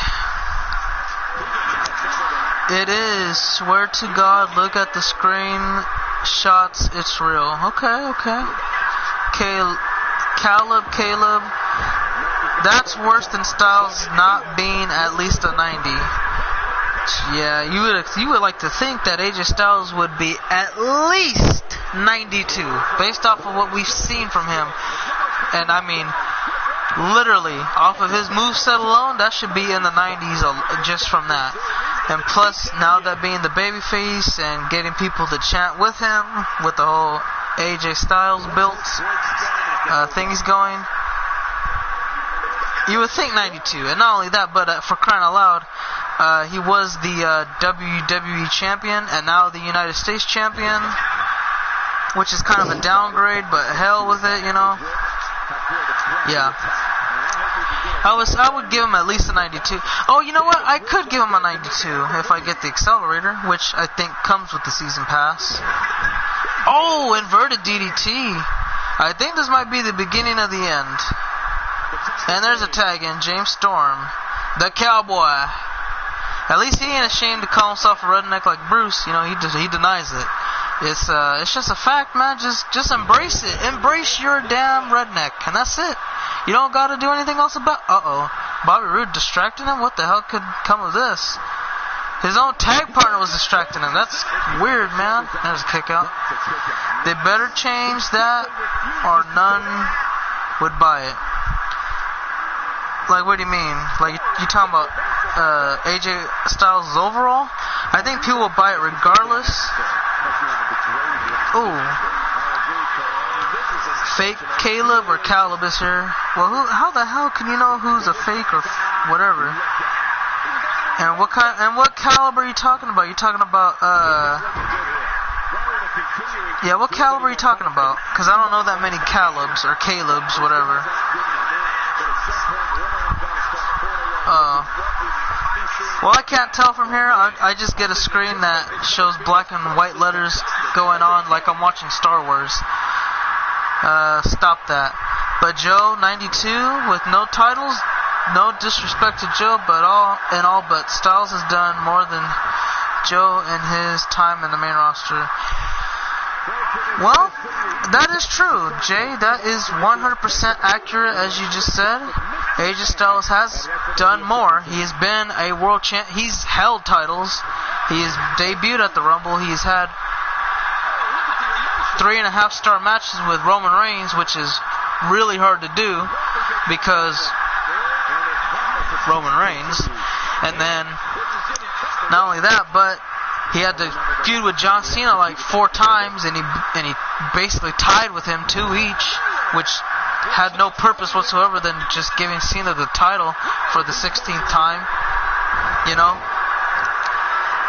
S1: It is. Swear to God, look at the screen shots. It's real. Okay. Caleb. That's worse than Styles not being at least a 90. Yeah, you would like to think that AJ Styles would be at least 92, based off of what we've seen from him. And I mean, literally, off of his moveset alone, that should be in the 90s just from that. And plus, now that being the babyface and getting people to chant with him, with the whole AJ Styles built thing he's going, you would think 92. And not only that, but for crying out loud, he was the WWE champion and now the United States champion, which is kind of a downgrade, but hell with it, Yeah. I would give him at least a 92. Oh, you know what? I could give him a 92 if I get the accelerator, which I think comes with the season pass. Oh, inverted DDT. I think this might be the beginning of the end. And there's a tag in, James Storm, the Cowboy. At least he ain't ashamed to call himself a redneck like Bruce. He denies it. It's just a fact, man. Just embrace it. Embrace your damn redneck, and that's it. You don't gotta do anything else about. Bobby Roode distracting him. What the hell could come of this? His own tag partner was distracting him. That's weird, man. There's a kick out. They better change that, or none would buy it. Like, what do you mean? Like, you talking about AJ Styles' overall? I think people will buy it regardless. Ooh. Fake Caleb or Caleb is here. Well, how the hell can you know who's a fake or whatever? And what caliber are you talking about? You talking about yeah, what caliber are you talking about? Because I don't know that many Calebs or Calebs, whatever. Well, I can't tell from here. I just get a screen that shows black and white letters going on like I'm watching Star Wars. Stop that. But Joe, 92, with no titles. No disrespect to Joe, but Styles has done more than Joe in his time in the main roster. Well, that is true, Jay. That is 100% accurate, as you just said. AJ Styles has done more. He has been a world champ. He's held titles. He has debuted at the Rumble. He's had 3.5-star matches with Roman Reigns, which is really hard to do because Roman Reigns. And then, not only that, but he had to feud with John Cena like 4 times, and he basically tied with him 2 each, which had no purpose whatsoever than just giving Cena the title for the 16th time,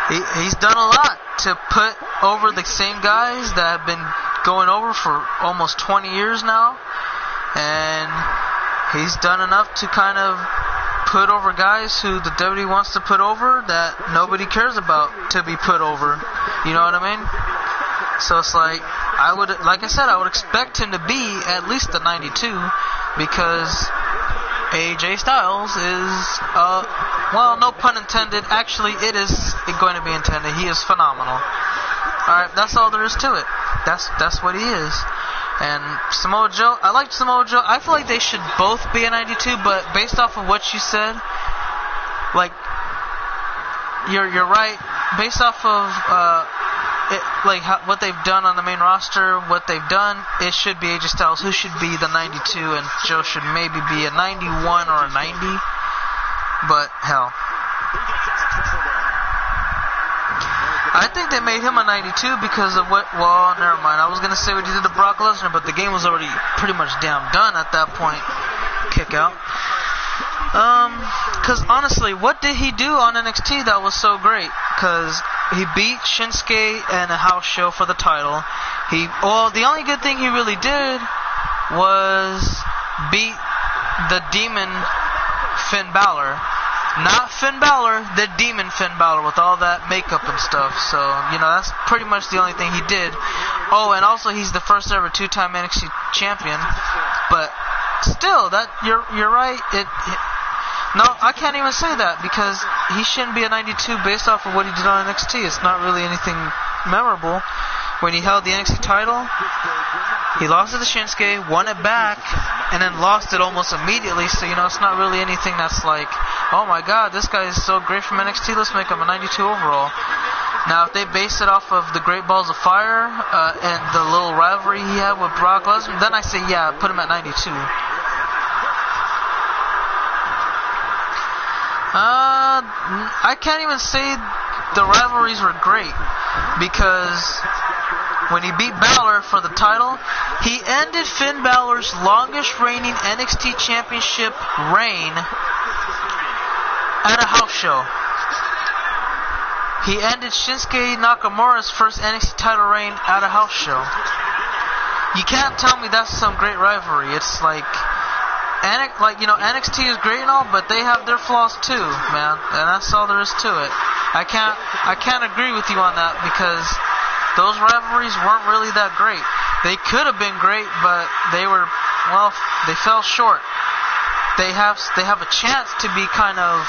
S1: he's done a lot to put over the same guys that have been going over for almost 20 years now, and he's done enough to kind of put over guys who the WWE wants to put over that nobody cares about to be put over. You know what I mean? So it's like, I would expect him to be at least a 92, because AJ Styles is, well, no pun intended. Actually, it is going to be intended. He is phenomenal. Alright, that's all there is to it. That's what he is. And Samoa Joe, I like Samoa Joe. I feel like they should both be a 92, but based off of what you said, like, you're right. Based off of what they've done on the main roster, what they've done, it should be AJ Styles who should be the 92, and Joe should maybe be a 91 or a 90. But hell, I think they made him a 92 because of what. Well, never mind. I was gonna say what he did to Brock Lesnar, but the game was already pretty much damn done at that point. Kick out. Because honestly, what did he do on NXT that was so great? Because he beat Shinsuke in a house show for the title. The only good thing he really did was beat the Demon Finn Balor. Not Finn Balor, the Demon Finn Balor with all that makeup and stuff. So, that's pretty much the only thing he did. Oh, and also he's the first ever two-time NXT champion. But still, you're right. No, I can't even say that, because he shouldn't be a 92 based off of what he did on NXT. It's not really anything memorable. When he held the NXT title, he lost it to Shinsuke, won it back, and then lost it almost immediately. So, it's not really anything that's like, oh my god, this guy is so great from NXT, let's make him a 92 overall. Now, if they base it off of the Great Balls of Fire and the little rivalry he had with Brock Lesnar, then I say, yeah, put him at 92. I can't even say the rivalries were great, because when he beat Balor for the title, he ended Finn Balor's longest reigning NXT Championship reign at a house show. He ended Shinsuke Nakamura's first NXT title reign at a house show. You can't tell me that's some great rivalry. It's like, NXT is great and all, but they have their flaws too, man, and that's all there is to it. I can't agree with you on that, because those rivalries weren't really that great. They could have been great, but they fell short. They have a chance to be kind of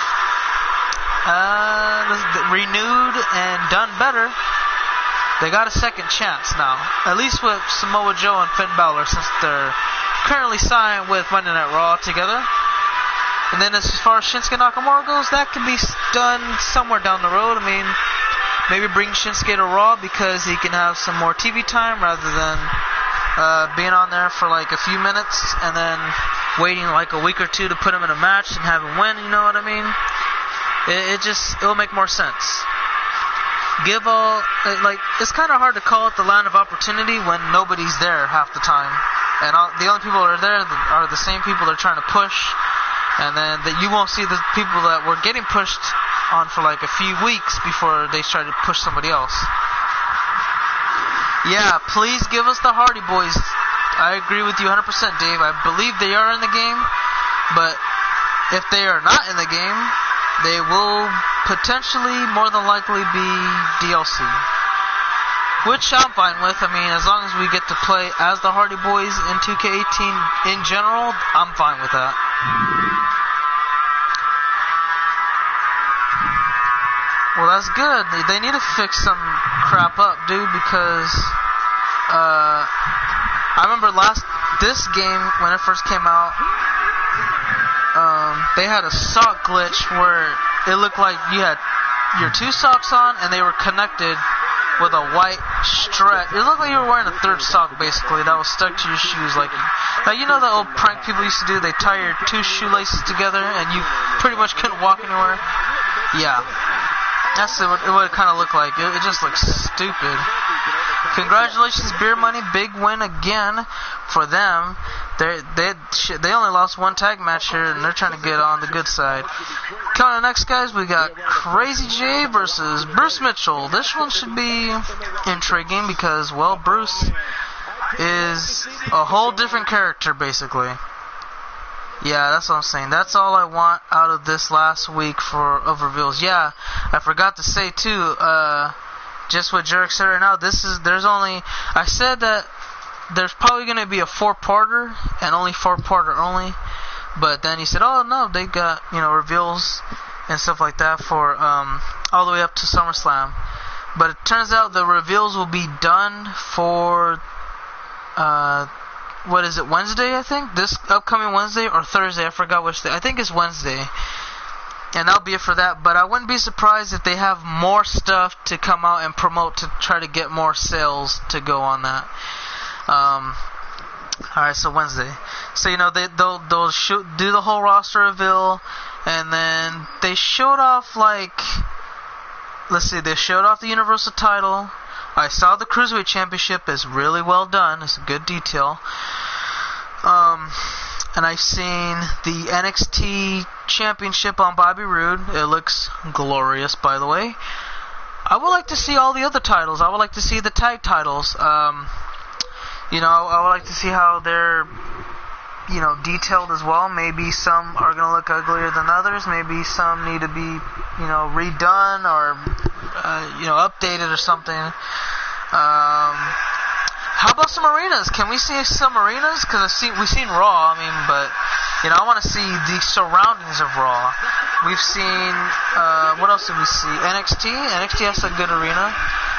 S1: renewed and done better. They got a second chance now, at least with Samoa Joe and Finn Balor, since they're currently signed with Monday Night Raw together. And then as far as Shinsuke Nakamura goes, that can be done somewhere down the road. I mean, maybe bring Shinsuke to Raw because he can have some more TV time rather than being on there for like a few minutes and then waiting like a week or two to put him in a match and have him win, you know what I mean? It'll make more sense. It's kind of hard to call it the land of opportunity when nobody's there half the time. And the only people that are there are the same people that are trying to push. And then you won't see the people that were getting pushed on for like a few weeks before they started to push somebody else. Yeah, please give us the Hardy Boys. I agree with you 100%, Dave. I believe they are in the game. But if they are not in the game, they will potentially, more than likely, be DLC. Which I'm fine with. I mean, as long as we get to play as the Hardy Boys in 2K18 in general, I'm fine with that. Well, that's good. They need to fix some crap up, dude, because I remember this game, when it first came out, they had a sock glitch where it looked like you had your two socks on and they were connected with a white strap. It looked like you were wearing a third sock, basically, that was stuck to your shoes. Like you know the old prank people used to do? They tie your two shoelaces together and you pretty much couldn't walk anywhere. Yeah. That's what it kind of looked like. It just looks stupid. Congratulations, Beer Money. Big win again for them. They only lost one tag match here, and they're trying to get on the good side. Coming up next, guys, we got Crazy J versus Bruce Mitchell. This one should be intriguing because, well, Bruce is a whole different character, basically. Yeah, that's what I'm saying. That's all I want out of this last week of reveals. Yeah, I forgot to say too. Just what Jarek said right now. I said that there's probably going to be a 4-parter and only 4-parter only. But then he said, oh no, they got reveals and stuff like that for all the way up to SummerSlam. But it turns out the reveals will be done for what is it, Wednesday, I think? This upcoming Wednesday or Thursday, I forgot which day. I think it's Wednesday. And that'll be it for that. But I wouldn't be surprised if they have more stuff to come out and promote to try to get more sales to go on that. Alright, so Wednesday. So, they'll do the whole roster reveal. And then they showed off, they showed off the Universal title. I saw the Cruiserweight Championship is really well done. It's a good detail. And I've seen the NXT Championship on Bobby Roode. It looks glorious, by the way. I would like to see all the other titles. I would like to see the tag titles. I would like to see how they're, detailed as well. Maybe some are going to look uglier than others. Maybe some need to be, redone or, updated or something. How about some arenas? Can we see some arenas? Because we've seen Raw, but, I want to see the surroundings of Raw. We've seen, what else did we see? NXT? NXT has a good arena.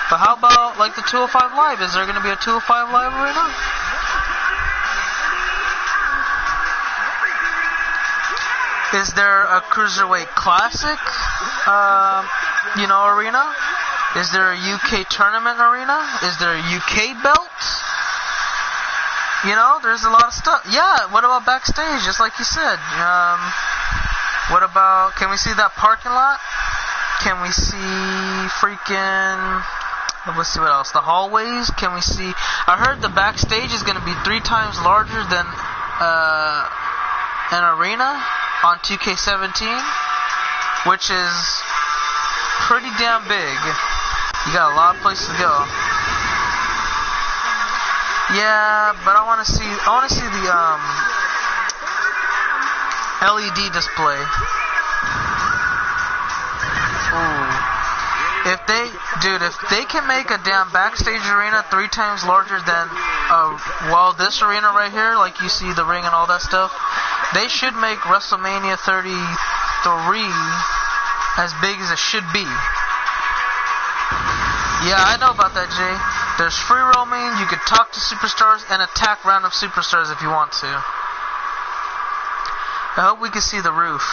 S1: But how about, the 205 Live? Is there going to be a 205 Live arena? Is there a Cruiserweight Classic, arena? Is there a UK tournament arena? Is there a UK belt? There's a lot of stuff. Yeah, what about backstage, just like you said? What about, can we see that parking lot? Can we see freaking, let's see what else, the hallways? Can we see, I heard the backstage is going to be 3 times larger than an arena on 2K17, which is pretty damn big. You got a lot of places to go. Yeah, but I want to see the LED display. Ooh. If they can make a damn backstage arena 3 times larger than this arena right here, like you see the ring and all that stuff, they should make WrestleMania 33 as big as it should be. Yeah, I know about that, Jay. There's free roaming, you could talk to superstars and attack random superstars if you want to. I hope we can see the roof.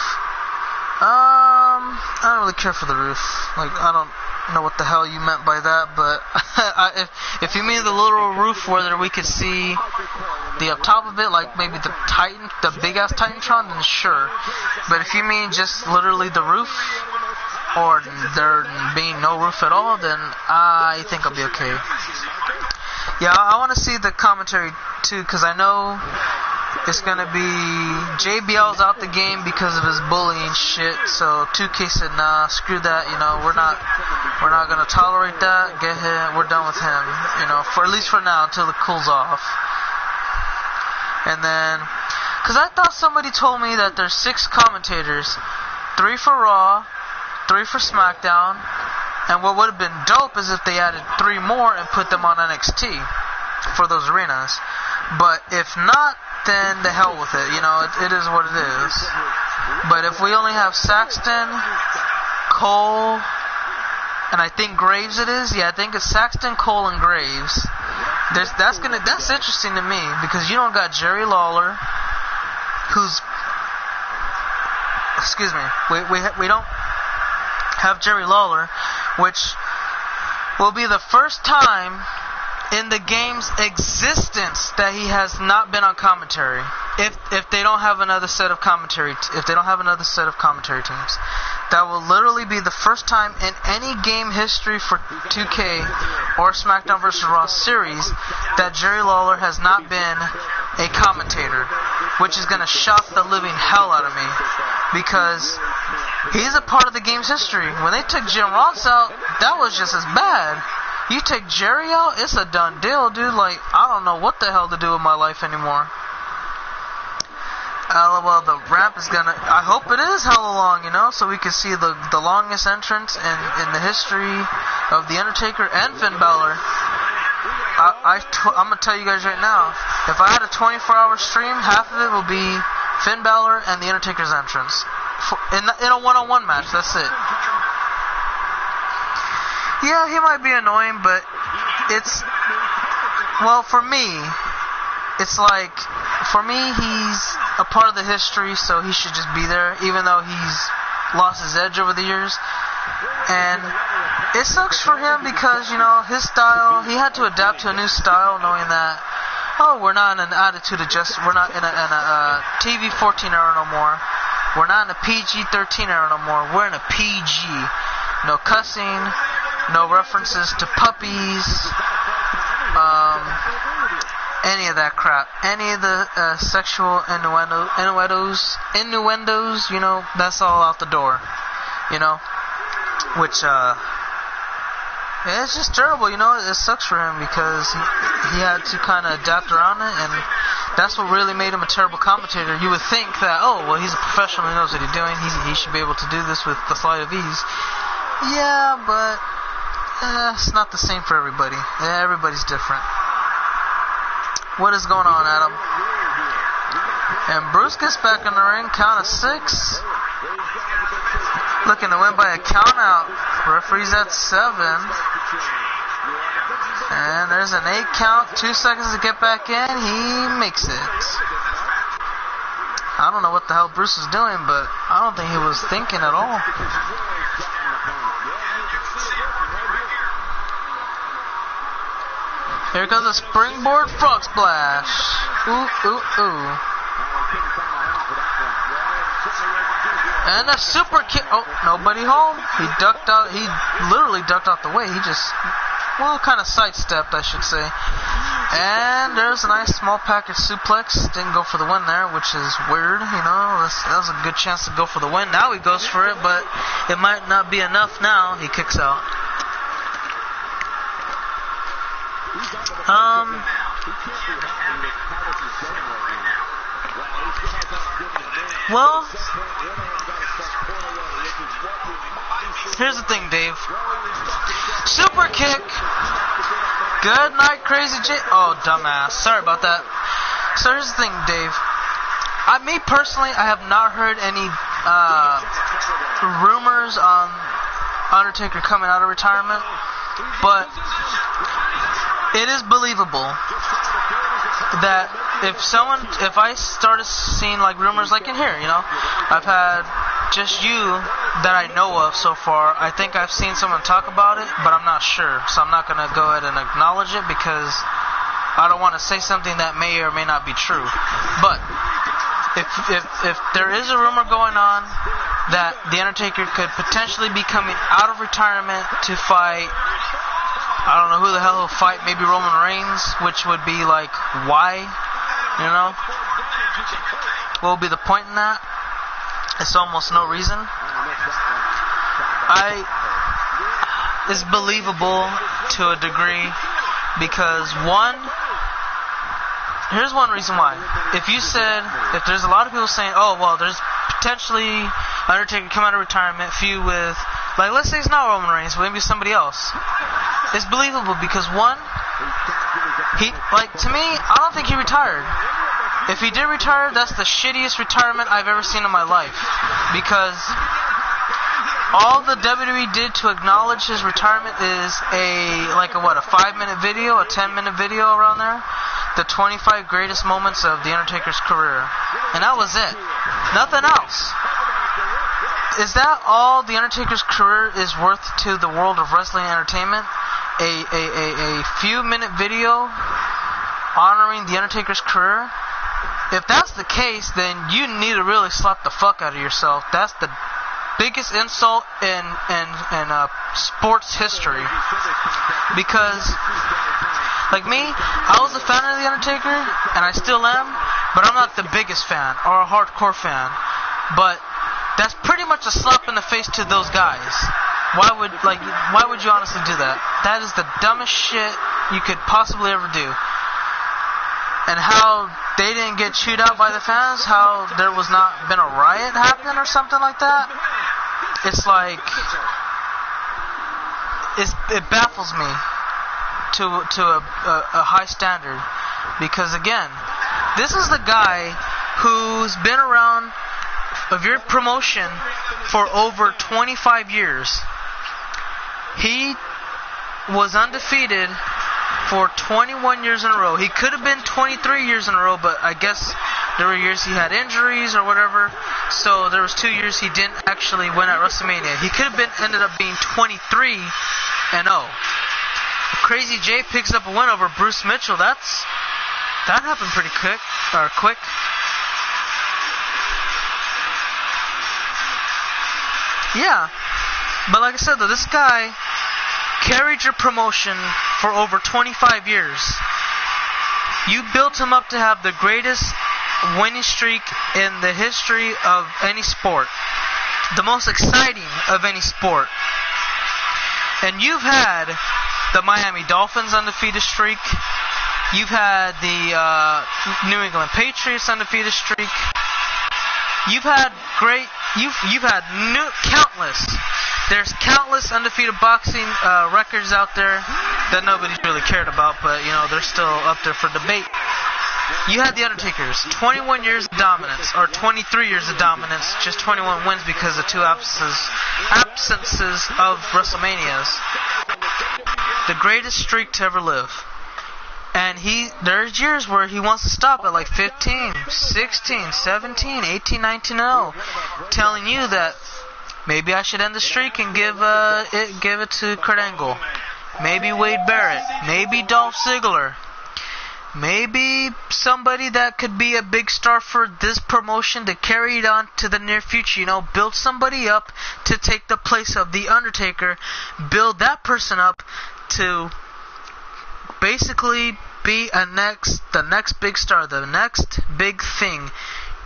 S1: I don't really care for the roof. I don't know what the hell you meant by that, but if you mean the literal roof where we could see the up top of it, like maybe the big ass Titantron, then sure. But if you mean just literally the roof, or there being no roof at all, then I think I'll be okay. Yeah, I want to see the commentary too, because I know it's going to be JBL's out the game because of his bullying shit, so 2K said, nah, screw that, we're not going to tolerate that, get him, we're done with him, for at least for now, until it cools off. And then, because I thought somebody told me that there's 6 commentators, 3 for Raw, 3 for SmackDown, and what would have been dope is if they added 3 more and put them on NXT for those arenas. But if not, then the hell with it. It is what it is. But if we only have Saxton, Cole, and I think Graves it is. Yeah, I think it's Saxton, Cole, and Graves. That's interesting to me because you don't got Jerry Lawler, who's, excuse me, we don't have Jerry Lawler, which will be the first time in the game's existence that he has not been on commentary. If they don't have another set of commentary, teams, that will literally be the first time in any game history for 2K or SmackDown vs. Raw series that Jerry Lawler has not been a commentator, which is going to shock the living hell out of me, because he's a part of the game's history. When they took Jim Ross out, that was just as bad. You take Jerry out, it's a done deal, dude. Like, I don't know what the hell to do with my life anymore. Well, the ramp is gonna, I hope it is hella long, you know, so we can see the longest entrance in the history of The Undertaker and Finn Balor. I'm gonna tell you guys right now, if I had a 24-hour stream, half of it will be Finn Balor and The Undertaker's entrance. In a one-on-one match, that's it. Yeah, he might be annoying, but it's, well, for me, it's like, for me, he's a part of the history, so he should just be there, even though he's lost his edge over the years. And it sucks for him because, you know, his style, he had to adapt to a new style, knowing that, oh, we're not in an attitude adjust, we're not in a TV-14 era no more. We're not in a PG-13 era no more. We're in a PG. No cussing, no references to puppies, any of that crap. Any of the sexual innuendos, you know, that's all out the door, you know, which, yeah, it's just terrible, you know. It sucks for him because he had to kind of adapt around it, and that's what really made him a terrible commentator. You would think that, oh, well, he's a professional, he knows what he's doing, he should be able to do this with the sleight of ease. Yeah, but it's not the same for everybody. Yeah, everybody's different. What is going on, Adam? And Bruce gets back in the ring, count of 6. Looking to win by a count out. Referee's at 7. And there's an 8 count, 2 seconds to get back in. He makes it. I don't know what the hell Bruce is doing, but I don't think he was thinking at all. Here comes a springboard frog splash. Ooh, ooh, ooh. And a super kick. Oh, nobody home. He ducked out. He literally ducked out the way. He just, well, kind of sidestepped, I should say. And there's a nice small package suplex. Didn't go for the win there, which is weird, you know. That was a good chance to go for the win. Now he goes for it, but it might not be enough now. He kicks out. Well, here's the thing, Dave. Super kick. Good night, Crazy J. Oh, dumbass. Sorry about that. So here's the thing, Dave. Me personally, I have not heard any rumors on Undertaker coming out of retirement, but it is believable that if I started seeing like rumors like in here, you know, I've had just you that I know of so far. I think I've seen someone talk about it, but I'm not sure, so I'm not going to go ahead and acknowledge it because I don't want to say something that may or may not be true. But if there is a rumor going on that The Undertaker could potentially be coming out of retirement to fight, I don't know who the hell he'll fight, maybe Roman Reigns, which would be like, why? You know? What would be the point in that? It's almost no reason. It's believable to a degree because here's one reason why. If there's a lot of people saying, oh, well, there's potentially Undertaker come out of retirement, feud with, like, let's say it's not Roman Reigns, but maybe somebody else. It's believable because to me, I don't think he retired. If he did retire, that's the shittiest retirement I've ever seen in my life. Because all the WWE did to acknowledge his retirement is a 5-minute video, a 10-minute video around there. The 25 greatest moments of The Undertaker's career. And that was it. Nothing else. Is that all The Undertaker's career is worth to the world of wrestling entertainment? A few-minute video honoring The Undertaker's career? If that's the case, then you need to really slap the fuck out of yourself. That's the biggest insult in sports history. Because Like me, I was a fan of The Undertaker, and I still am, but I'm not the biggest fan or a hardcore fan. But that's pretty much a slap in the face to those guys. Why would you honestly do that? That is the dumbest shit you could possibly ever do. And how they didn't get chewed out by the fans, how there was not been a riot happen or something like that. It's like, it baffles me to a high standard. Because again, this is the guy who's been around of your promotion for over 25 years. He was undefeated for 21 years in a row. He could have been 23 years in a row, but I guess there were years he had injuries or whatever. So there was 2 years he didn't actually win at WrestleMania. He could have ended up being 23-0. Crazy J picks up a win over Bruce Mitchell. That happened pretty quick. Yeah, but like I said though, this guy carried your promotion for over 25 years. You built him up to have the greatest winning streak in the history of any sport, the most exciting of any sport. And you've had the Miami Dolphins undefeated streak. You've had the New England Patriots undefeated streak. You've had countless. There's countless undefeated boxing records out there that nobody's really cared about, but they're still up there for debate. You had the Undertaker's 21 years of dominance, or 23 years of dominance, just 21 wins because of 2 absences of WrestleManias. The greatest streak to ever live. And there's years where he wants to stop at like 15, 16, 17, 18, 19, 0, telling you that maybe I should end the streak and give it to Kurt Angle, maybe Wade Barrett, maybe Dolph Ziggler, maybe somebody that could be a big star for this promotion to carry it on to the near future. Build somebody up to take the place of The Undertaker, build that person up to basically be the next big star, the next big thing,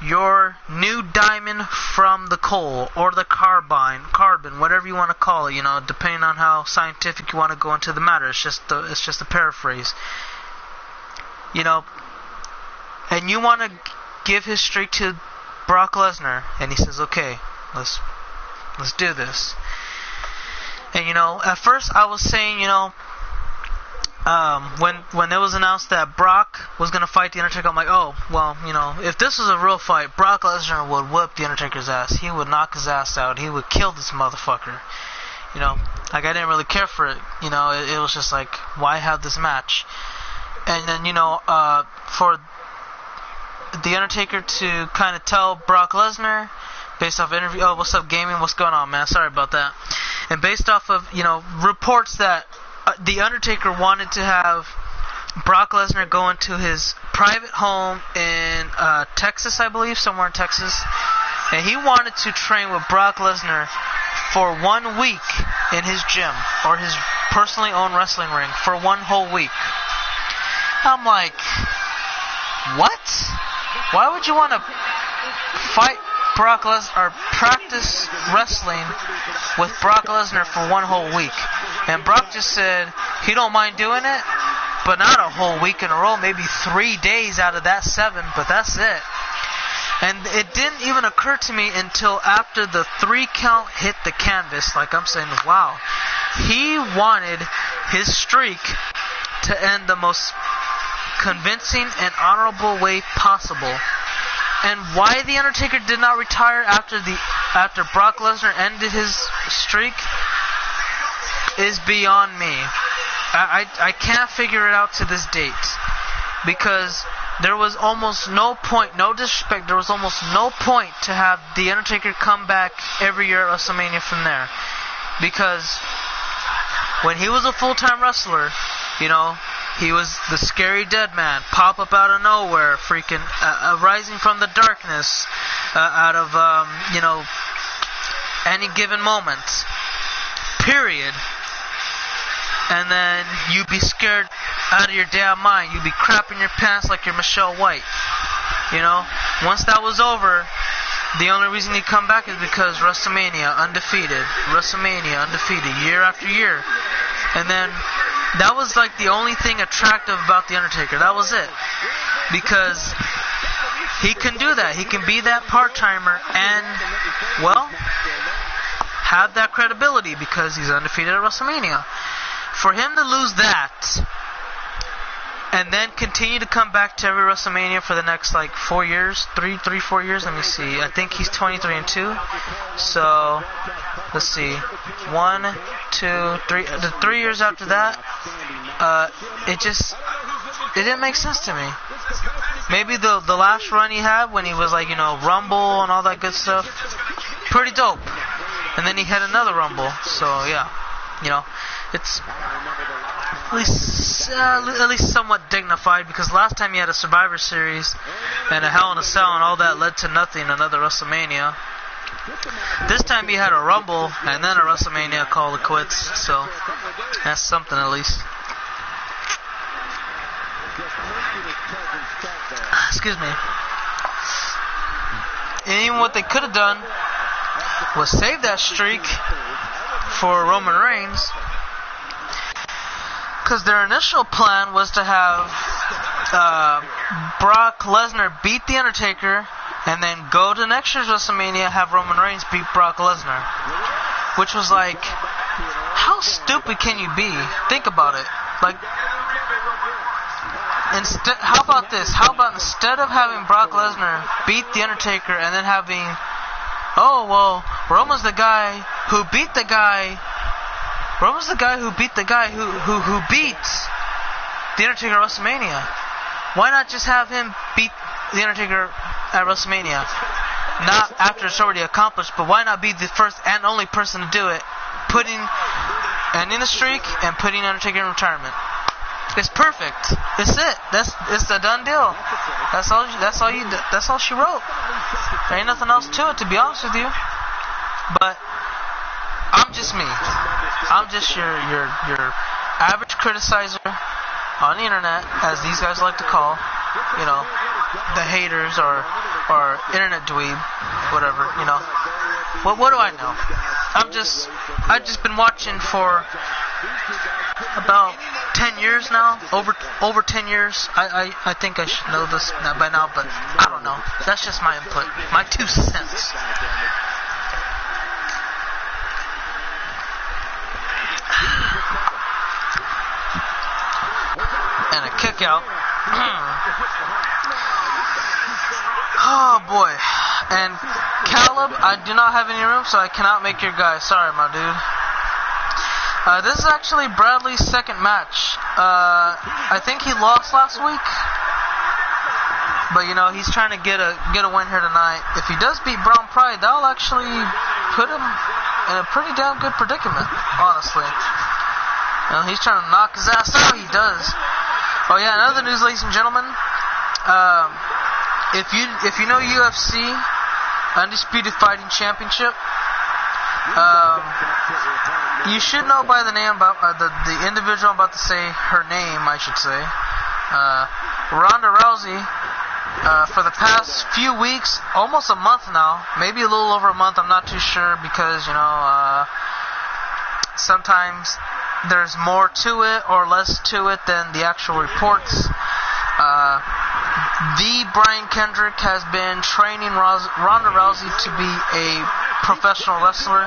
S1: your new diamond from the coal or the carbon, whatever you want to call it, depending on how scientific you want to go into the matter. It's just a paraphrase, and you want to give his streak to Brock Lesnar, and he says, okay, let's do this. And at first I was saying, when it was announced that Brock was going to fight The Undertaker, I'm like, oh, well, if this was a real fight, Brock Lesnar would whip The Undertaker's ass. He would knock his ass out. He would kill this motherfucker. I didn't really care for it. It was just like, why have this match? And then, for The Undertaker to kind of tell Brock Lesnar, based off interview, oh, what's up, gaming? What's going on, man? Sorry about that. And based off of, reports that The Undertaker wanted to have Brock Lesnar go into his private home in Texas, I believe, somewhere in Texas. And he wanted to train with Brock Lesnar for 1 week in his gym or his personally owned wrestling ring for 1 whole week. I'm like, what? Why would you want to fight Brock Lesnar or practice wrestling with Brock Lesnar for 1 whole week? And Brock just said he don't mind doing it, but not a whole week in a row, maybe 3 days out of that 7, but that's it. And it didn't even occur to me until after the 3 count hit the canvas. Like, I'm saying, wow, he wanted his streak to end the most convincing and honorable way possible. And why The Undertaker did not retire after Brock Lesnar ended his streak is beyond me. I can't figure it out to this date, because there was almost no point, no disrespect, there was almost no point to have The Undertaker come back every year at WrestleMania from there. Because when he was a full-time wrestler, he was the scary dead man, pop up out of nowhere, freaking rising from the darkness, out of any given moment. Period. and then you'd be scared out of your damn mind. You'd be crapping your pants like you're Michelle White. You know, once that was over, the only reason he'd come back is because WrestleMania undefeated, year after year. And then that was like the only thing attractive about The Undertaker. That was it. Because he can do that. He can be that part-timer and, well, have that credibility because he's undefeated at WrestleMania. For him to lose that and then continue to come back to every WrestleMania for the next like 4 years, 4 years. Let me see. I think he's 23-2. So let's see, 1, 2, 3. The 3 years after that, it didn't make sense to me. Maybe the last run he had when he was like, you know, Rumble and all that good stuff, pretty dope. And then he had another Rumble. So yeah, you know, it's at least somewhat dignified, because last time he had a Survivor Series and a Hell in a Cell and all that led to nothing, another WrestleMania. This time he had a Rumble and then a WrestleMania called it quits, so that's something at least. Excuse me. And even what they could have done was save that streak for Roman Reigns, because their initial plan was to have Brock Lesnar beat The Undertaker and then go to next year's WrestleMania, have Roman Reigns beat Brock Lesnar. Which was like, how stupid can you be? Think about it. Like, how about this? How about instead of having Brock Lesnar beat The Undertaker and then having, oh, well, Roman's the guy who beat the guy. Roman's the guy who beat the guy who beat The Undertaker at WrestleMania. Why not just have him beat The Undertaker at WrestleMania? Not after it's already accomplished, but why not be the first and only person to do it, ending the streak and putting Undertaker in retirement? It's perfect. It's it. It's a done deal. That's all she wrote. There ain't nothing else to it, to be honest with you. But I'm just me. I'm just your average criticizer on the internet, as these guys like to call, you know, the haters or internet dweeb, whatever, you know. What do I know? I've just been watching for about 10 years now, over 10 years. I think I should know this by now, but I don't know. That's just my input, my 2 cents. And a kick out. Oh boy. And Caleb, I do not have any room, so I cannot make your guy. Sorry, my dude. This is actually Bradley's second match. I think he lost last week, but you know, he's trying to get a win here tonight. If he does beat Brown Pride, that'll actually put him in a pretty damn good predicament, honestly. You know, he's trying to knock his ass out. He does. Oh yeah, another news, ladies and gentlemen. If you know UFC Undisputed Fighting Championship, you should know by the name about the individual I'm about to say her name, I should say. Ronda Rousey. For the past few weeks, almost a month now, maybe a little over a month, I'm not too sure, because you know, sometimes there's more to it or less to it than the actual reports. The Brian Kendrick has been training Ronda Rousey to be a professional wrestler.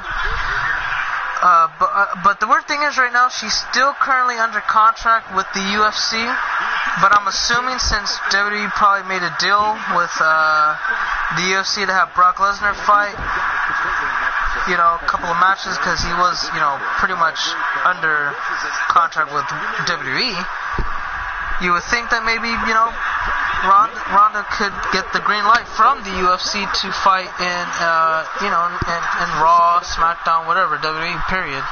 S1: But the weird thing is, right now she's still currently under contract with the UFC. But I'm assuming, since WWE probably made a deal with the UFC to have Brock Lesnar fight, you know, a couple of matches, because he was, you know, pretty much under contract with WWE, you would think that maybe, you know, Ronda could get the green light from the UFC to fight in, you know, in Raw, SmackDown, whatever, WWE, period.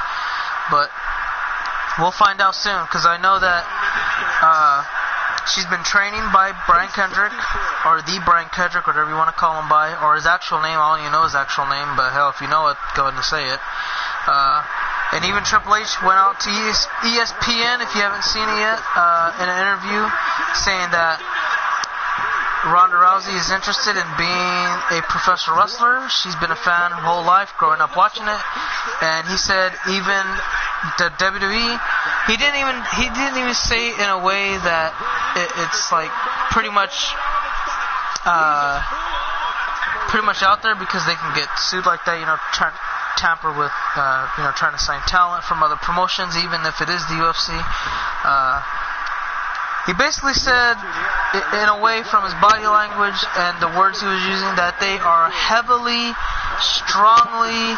S1: But we'll find out soon, because I know that she's been training by Brian Kendrick, or the Brian Kendrick, whatever you want to call him by, or his actual name. I don't even know his actual name, but hell, if you know it, go ahead and say it. And even Triple H went out to ESPN, if you haven't seen it yet, in an interview, saying that Ronda Rousey is interested in being a professional wrestler. She's been a fan her whole life, growing up watching it. And he said even the WWE, he didn't even say it in a way that it's like pretty much out there, because they can get sued like that, trying to tamper with, trying to sign talent from other promotions, even if it is the UFC. He basically said, in a way, from his body language and the words he was using, that they are heavily, strongly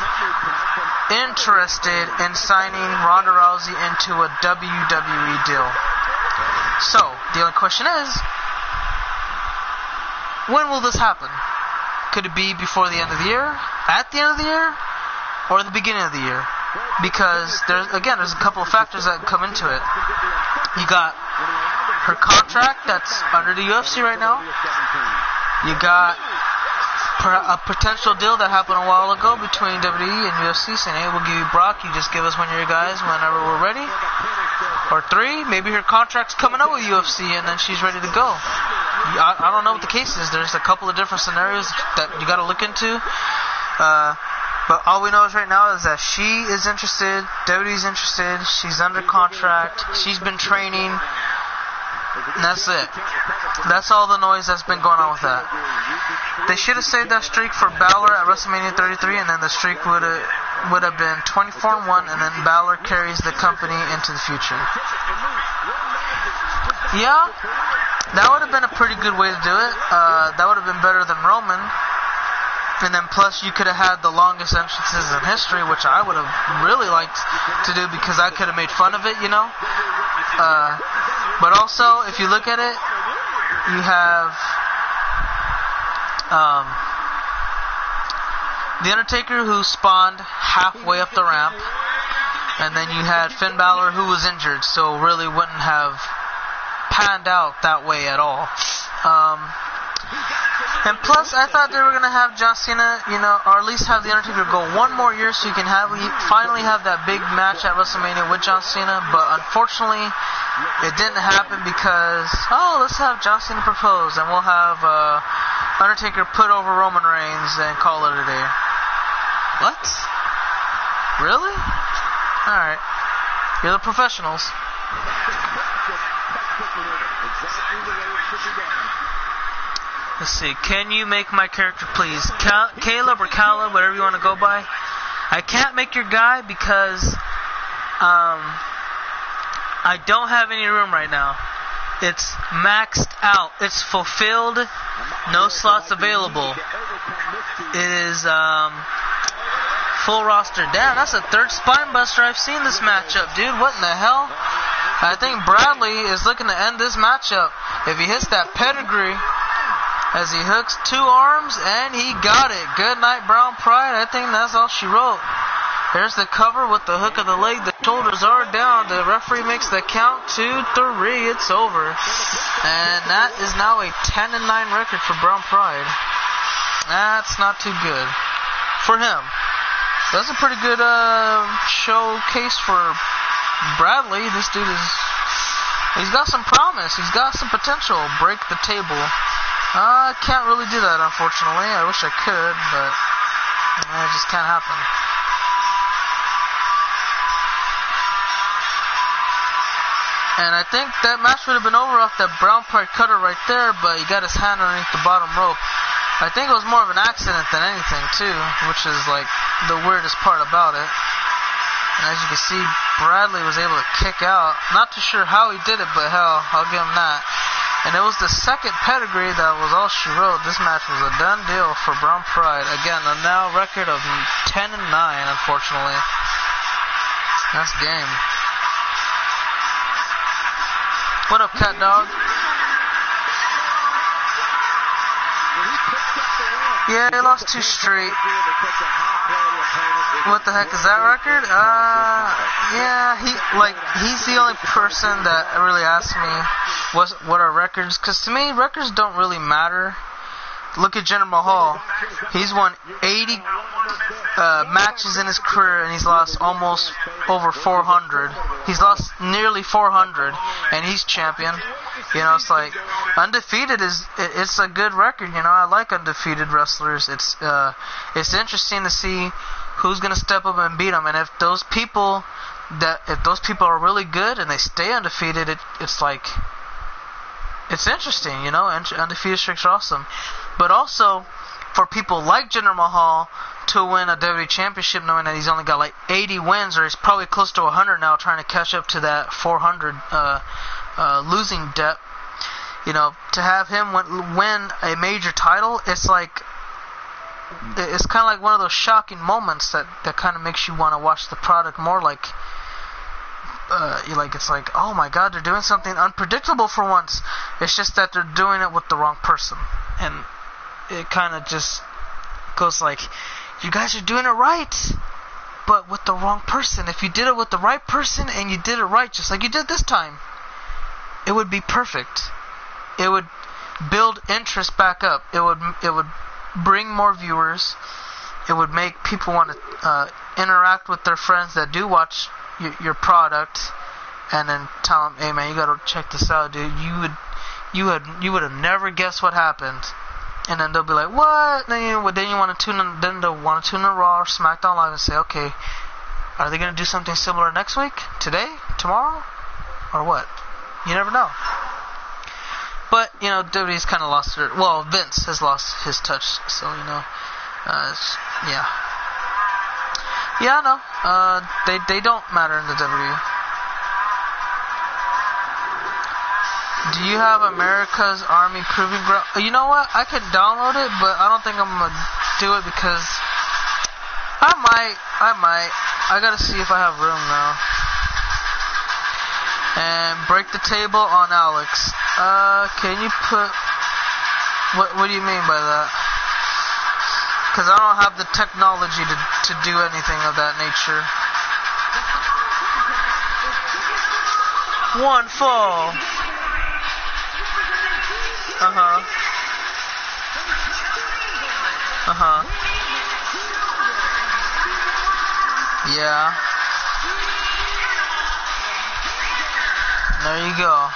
S1: interested in signing Ronda Rousey into a WWE deal. So, the only question is, when will this happen? Could it be before the end of the year, at the end of the year, or the beginning of the year? Because there's a couple of factors that come into it. You got her contract that's under the UFC right now. You got a potential deal that happened a while ago between WWE and UFC, saying, hey, we'll give you Brock, you just give us one of your guys whenever we're ready. Or 3, maybe her contract's coming up with UFC and then she's ready to go. I don't know what the case is. There's a couple of different scenarios that you got to look into. But all we know is right now is that she is interested, WWE's interested, she's under contract, she's been training, and that's it. That's all the noise that's been going on with that. They should have saved that streak for Balor at WrestleMania 33, and then the streak would have been 24-1, and then Balor carries the company into the future. Yeah, that would have been a pretty good way to do it. That would have been better than Roman. And then plus you could have had the longest entrances in history, which I would have really liked to do, because I could have made fun of it, But also, if you look at it, you have The Undertaker, who spawned halfway up the ramp, and then you had Finn Balor, who was injured, so really wouldn't have panned out that way at all. And plus, I thought they were going to have John Cena, or at least have The Undertaker go one more year so you can finally have that big match at WrestleMania with John Cena. But unfortunately, it didn't happen because, let's have John Cena propose and we'll have Undertaker put over Roman Reigns and call it a day. What? Really? Alright. You're the professionals. Let's see. Can you make my character, please? Caleb or Caleb, whatever you want to go by. I can't make your guy because I don't have any room right now. It's maxed out. It's fulfilled. No slots available. It is full roster. Damn, that's the third spine buster I've seen this matchup, dude. What in the hell? I think Bradley is looking to end this matchup. If he hits that pedigree, as he hooks 2 arms, and he got it. Good night, Brown Pride. I think that's all she wrote. There's the cover with the hook of the leg. The shoulders are down. The referee makes the count 2, 3. It's over. And that is now a 10-9 record for Brown Pride. That's not too good for him. That's a pretty good showcase for Bradley. This dude he's got some promise. He's got some potential. Break the table. I can't really do that, unfortunately. I wish I could, but it just can't happen. And I think that match would have been over off that Brown Pride cutter right there, but he got his hand underneath the bottom rope. I think it was more of an accident than anything, too, which is, the weirdest part about it. And as you can see, Bradley was able to kick out. Not too sure how he did it, but hell, I'll give him that. And it was the second pedigree that was all she wrote. This match was a done deal for Brown Pride. Again, a now record of 10-9, unfortunately. That's game. What up, Cat Dog? Yeah, he lost 2 straight. What the heck is that record? Yeah, he's the only person that really asked me what are records, because to me, records don't really matter. look at Jinder Mahal. He's won 80 matches in his career, and he's lost almost over 400. He's lost nearly 400, and he's champion. You know, it's like undefeated it's a good record. You know, I like undefeated wrestlers. It's interesting to see who's gonna step up and beat them, and if those people are really good and they stay undefeated, it's like it's interesting. You know, undefeated streaks are awesome, but also for people like Jinder Mahal to win a WWE Championship, knowing that he's only got like 80 wins, or he's probably close to 100 now, trying to catch up to that 400 losing debt. You know, to have him win a major title, it's kind of like one of those shocking moments that kind of makes you want to watch the product more. Like, it's like, oh my God, they're doing something unpredictable for once. It's just that they're doing it with the wrong person, and it kind of just goes like, you guys are doing it right, but with the wrong person. If you did it with the right person and you did it right, just like you did this time, it would be perfect. It would build interest back up. It would bring more viewers. It would make people want to interact with their friends that do watch your product, and then tell them, hey man, you gotta check this out, dude. You would have never guessed what happened. And then they'll be like, what? Then you want to tune in. Then they'll want to tune in Raw or SmackDown Live and say, okay, are they going to do something similar next week, today, tomorrow, or what? You never know. But you know, WWE's kind of lost their. Well, Vince has lost his touch, so you know, yeah. Yeah, I know. They don't matter in the WWE. Do you have America's Army Proving Ground? You know what? I could download it, but I don't think I'm going to do it because I might. I got to see if I have room now. And break the table on Alex. Can you put... What do you mean by that? Because I don't have the technology to do anything of that nature. One fall. Yeah. There you go.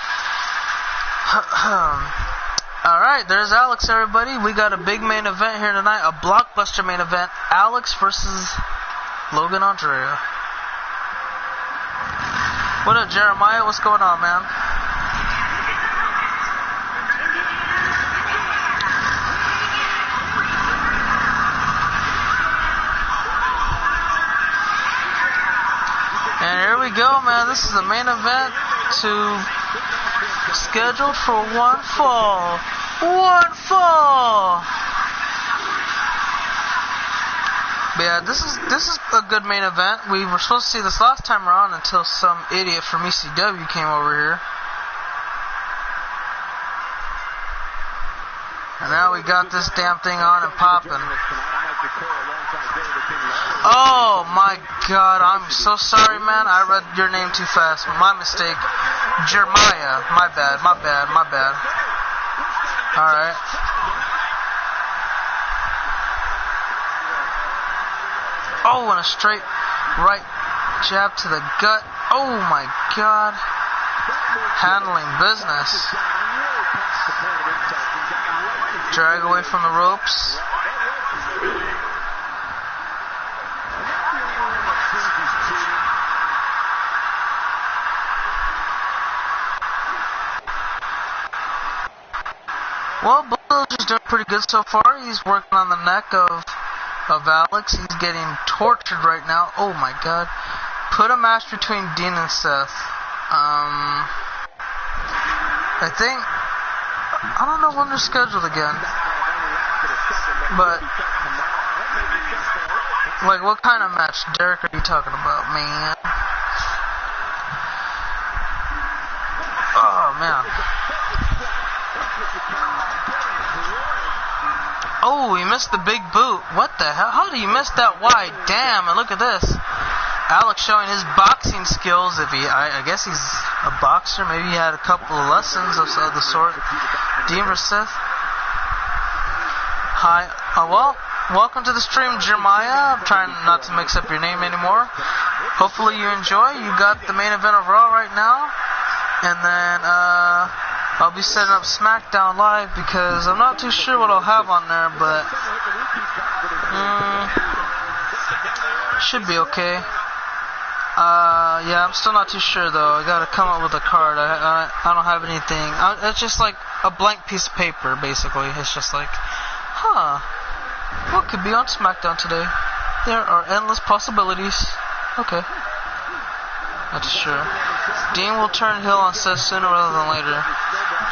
S1: Alright, there's Alex, everybody. We got a big main event here tonight. A blockbuster main event. Alex versus Logan Andrea. What up, Jeremiah? What's going on, man? And here we go, man. This is the main event scheduled for one fall. One fall. But yeah, this is a good main event. We were supposed to see this last time around until some idiot from ECW came over here. And now we got this damn thing on and popping. Oh my God, I'm so sorry, man. I read your name too fast. My mistake. Jeremiah. My bad. Alright. Oh, and a straight right jab to the gut. Oh my God. Handling business. Drag away from the ropes. Well, Bulldozer doing pretty good so far. He's working on the neck of Alex. He's getting tortured right now. Oh my God. Put a match between Dean and Seth. I think, I don't know when they're scheduled again. But, like, what kind of match, Derek, are you talking about, man? Oh, man. Oh, he missed the big boot. What the hell? How do you miss that wide? Damn, and look at this. Alex showing his boxing skills. I guess he's a boxer. Maybe he had a couple of lessons of the sort. Dean versus Seth. Hi. Well, welcome to the stream, Jeremiah. I'm trying not to mix up your name anymore. Hopefully you enjoy. You got the main event of Raw right now. And then, I'll be setting up SmackDown Live because I'm not too sure what I'll have on there, but should be okay. Yeah, I'm still not too sure though. I gotta come up with a card. I don't have anything. It's just like a blank piece of paper, basically. It's just like, what could be on SmackDown today? There are endless possibilities. Okay. Not sure. Dean will turn heel on Seth sooner rather than later.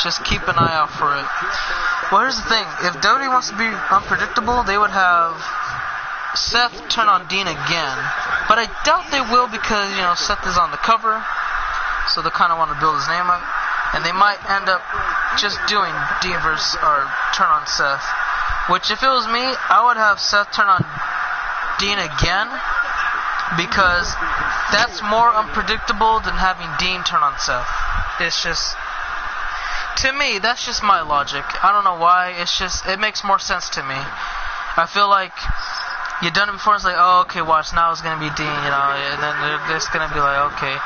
S1: Just keep an eye out for it. Well, here's the thing. If WWE wants to be unpredictable, they would have Seth turn on Dean again. But I doubt they will because, Seth is on the cover. So they kind of want to build his name up. And they might end up just doing Dean versus, or turn on Seth. Which, if it was me, I would have Seth turn on Dean again. Because that's more unpredictable than having Dean turn on Seth. It's just, to me, that's just my logic. I don't know why. It makes more sense to me. I feel like you've done it before. It's like, oh, okay, watch, now it's gonna be Dean, and then it's gonna be like, okay.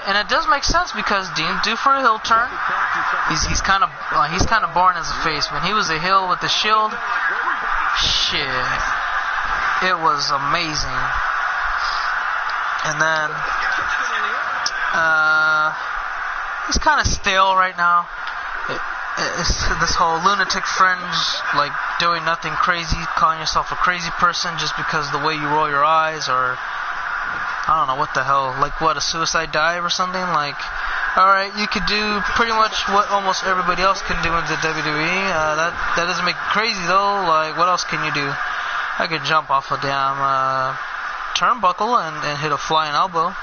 S1: And it does make sense because Dean's due for a heel turn. He's kind of boring as a face. When he was a heel with the Shield, shit, it was amazing. And then, he's kind of stale right now. It's this whole lunatic fringe, like doing nothing crazy, calling yourself a crazy person just because the way you roll your eyes, or I don't know what the hell, like what, a suicide dive or something? Like, alright, you could do pretty much what almost everybody else can do in the WWE. That doesn't make it crazy though. Like, what else can you do? I could jump off a damn turnbuckle and hit a flying elbow.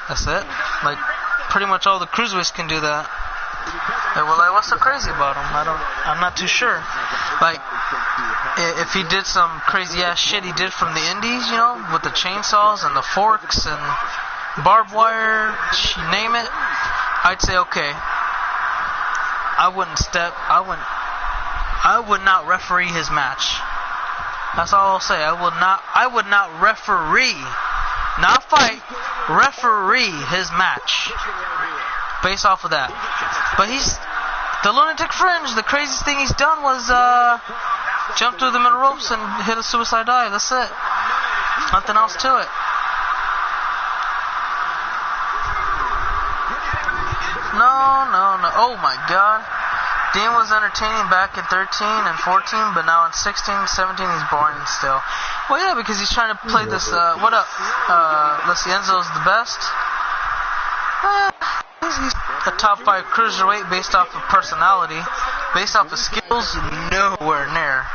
S1: That's it. Like, pretty much all the cruiserweights can do that. Well, like, what's so crazy about him? I'm not too sure. Like, if he did some crazy ass shit he did from the indies, with the chainsaws and the forks and barbed wire, name it, I'd say okay. I would not referee his match. That's all I'll say. I would not referee, not fight, referee his match. Based off of that. But the lunatic fringe, the craziest thing he's done was jump through the middle ropes and hit a suicide dive. That's it. Nothing else to it. No. Oh my god. Dean was entertaining back in 13 and 14, but now in 16, 17 he's boring still. Well, yeah, because he's trying to play this, what up? Let's see, Enzo's the best. He's a top 5 cruiserweight based off of personality. Based off of skills, nowhere near.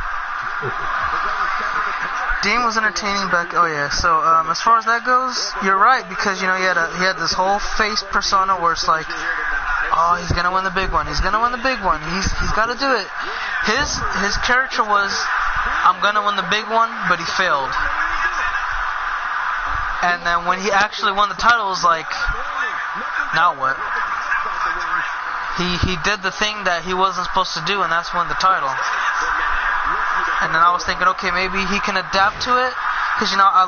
S1: Dean was entertaining back. Oh yeah. So as far as that goes, you're right because he had this whole face persona where it's like, oh, he's gonna win the big one. He's gonna win the big one. He's got to do it. His character was, I'm gonna win the big one, but he failed. And then when he actually won the title, it was like, now what? He did the thing that he wasn't supposed to do, and that's win the title. And then I was thinking, okay, maybe he can adapt to it, because I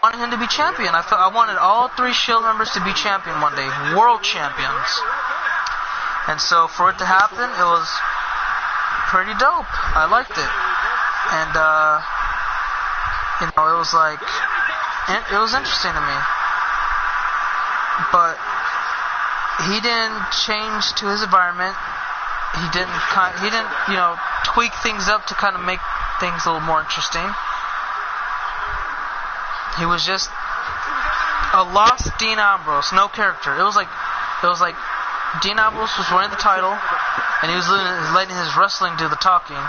S1: wanted him to be champion. I wanted all 3 Shield members to be champion one day, world champions. And so for it to happen, it was pretty dope. I liked it, and it was like, it was interesting to me. But he didn't change to his environment. He didn't tweak things up to kind of make things a little more interesting. He was just a lost Dean Ambrose, no character. It was like Dean Ambrose was winning the title, and he was letting his wrestling do the talking,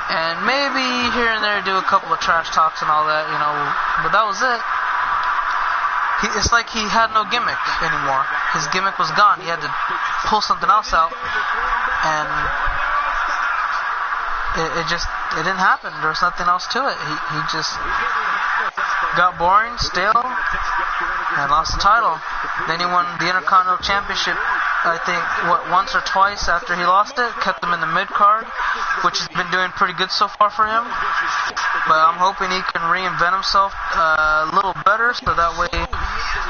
S1: and maybe here and there do a couple of trash talks and all that, but that was it. It's like he had no gimmick anymore. His gimmick was gone. He had to pull something else out, and it didn't happen. There was nothing else to it. He just got boring, stale, and lost the title. Then he won the Intercontinental Championship I think, once or twice after he lost it, kept him in the mid-card, which has been doing pretty good so far for him. But I'm hoping he can reinvent himself a little better, so that way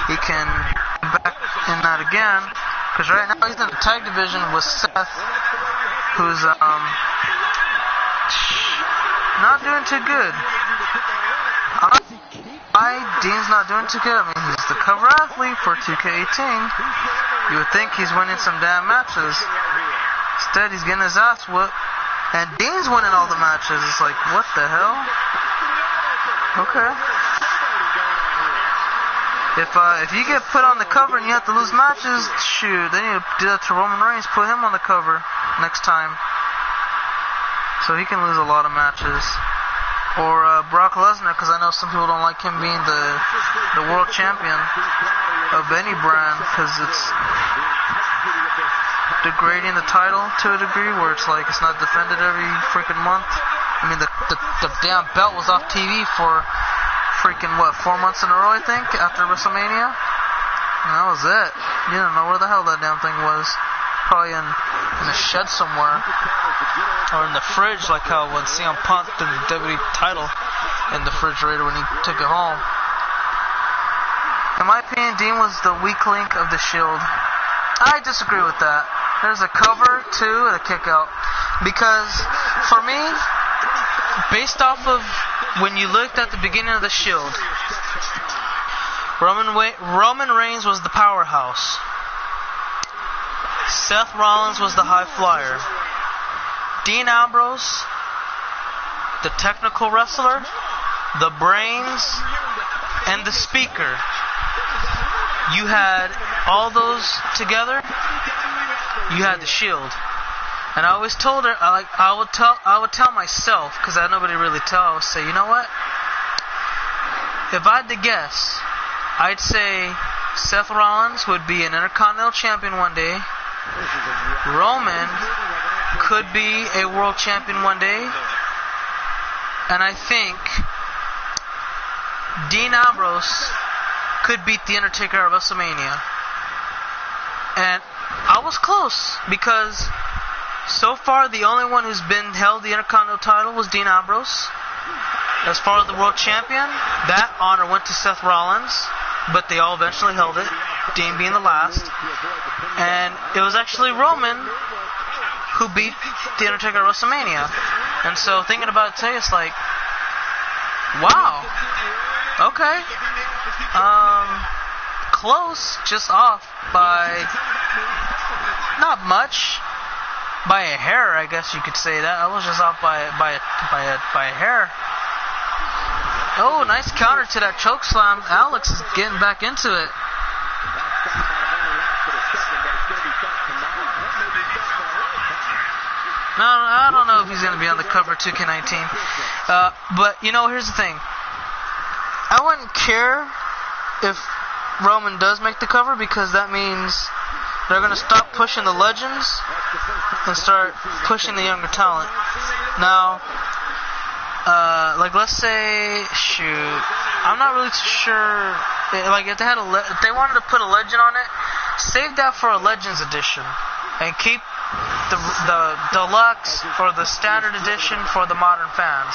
S1: he can get back in that again. Because right now he's in the tag division with Seth, who's not doing too good. Dean's not doing too good. I mean, he's the cover athlete for 2K18. You would think he's winning some damn matches. Instead, he's getting his ass whooped. And Dean's winning all the matches. It's like, what the hell? Okay. If you get put on the cover and you have to lose matches, shoot, they need to do that to Roman Reigns. Put him on the cover next time, so he can lose a lot of matches. Or Brock Lesnar, because I know some people don't like him being the world champion of any brand, because it's degrading the title to a degree where it's like it's not defended every freaking month. I mean, the damn belt was off TV for freaking, 4 months in a row, I think, after WrestleMania. And that was it. You didn't know where the hell that damn thing was. Probably in a shed somewhere. Or in the fridge, like how when CM Punk did the WWE title in the refrigerator when he took it home. In my opinion, Dean was the weak link of the Shield. I disagree with that. There's a cover, too, and a kick out. Because, for me, based off of when you looked at the beginning of the Shield, Roman Reigns was the powerhouse. Seth Rollins was the high flyer. Dean Ambrose, the technical wrestler, the brains, and the speaker. You had all those together. You had the Shield. And I always told her, I would tell myself, because I had nobody really tell, I would say, you know what? If I had to guess, I'd say Seth Rollins would be an Intercontinental Champion one day. Roman could be a world champion one day. And I think Dean Ambrose could beat The Undertaker at WrestleMania. And I was close, because so far the only one who's been held the Intercontinental title was Dean Ambrose. As far as the world champion, that honor went to Seth Rollins, but they all eventually held it, Dean being the last. And it was actually Roman who beat The Undertaker at WrestleMania. And so thinking about it today, it's like, wow, okay, close, just off by not much, by a hair, I guess you could say that. I was just off by a hair. Oh, nice counter to that choke slam. Alex is getting back into it. No, I don't know if he's going to be on the cover of 2K19. But, here's the thing. I wouldn't care if Roman does make the cover, because that means they're going to stop pushing the legends and start pushing the younger talent. Now, let's say, I'm not really sure. If they wanted to put a legend on it, save that for a Legends edition, and keep the deluxe or the standard edition for the modern fans.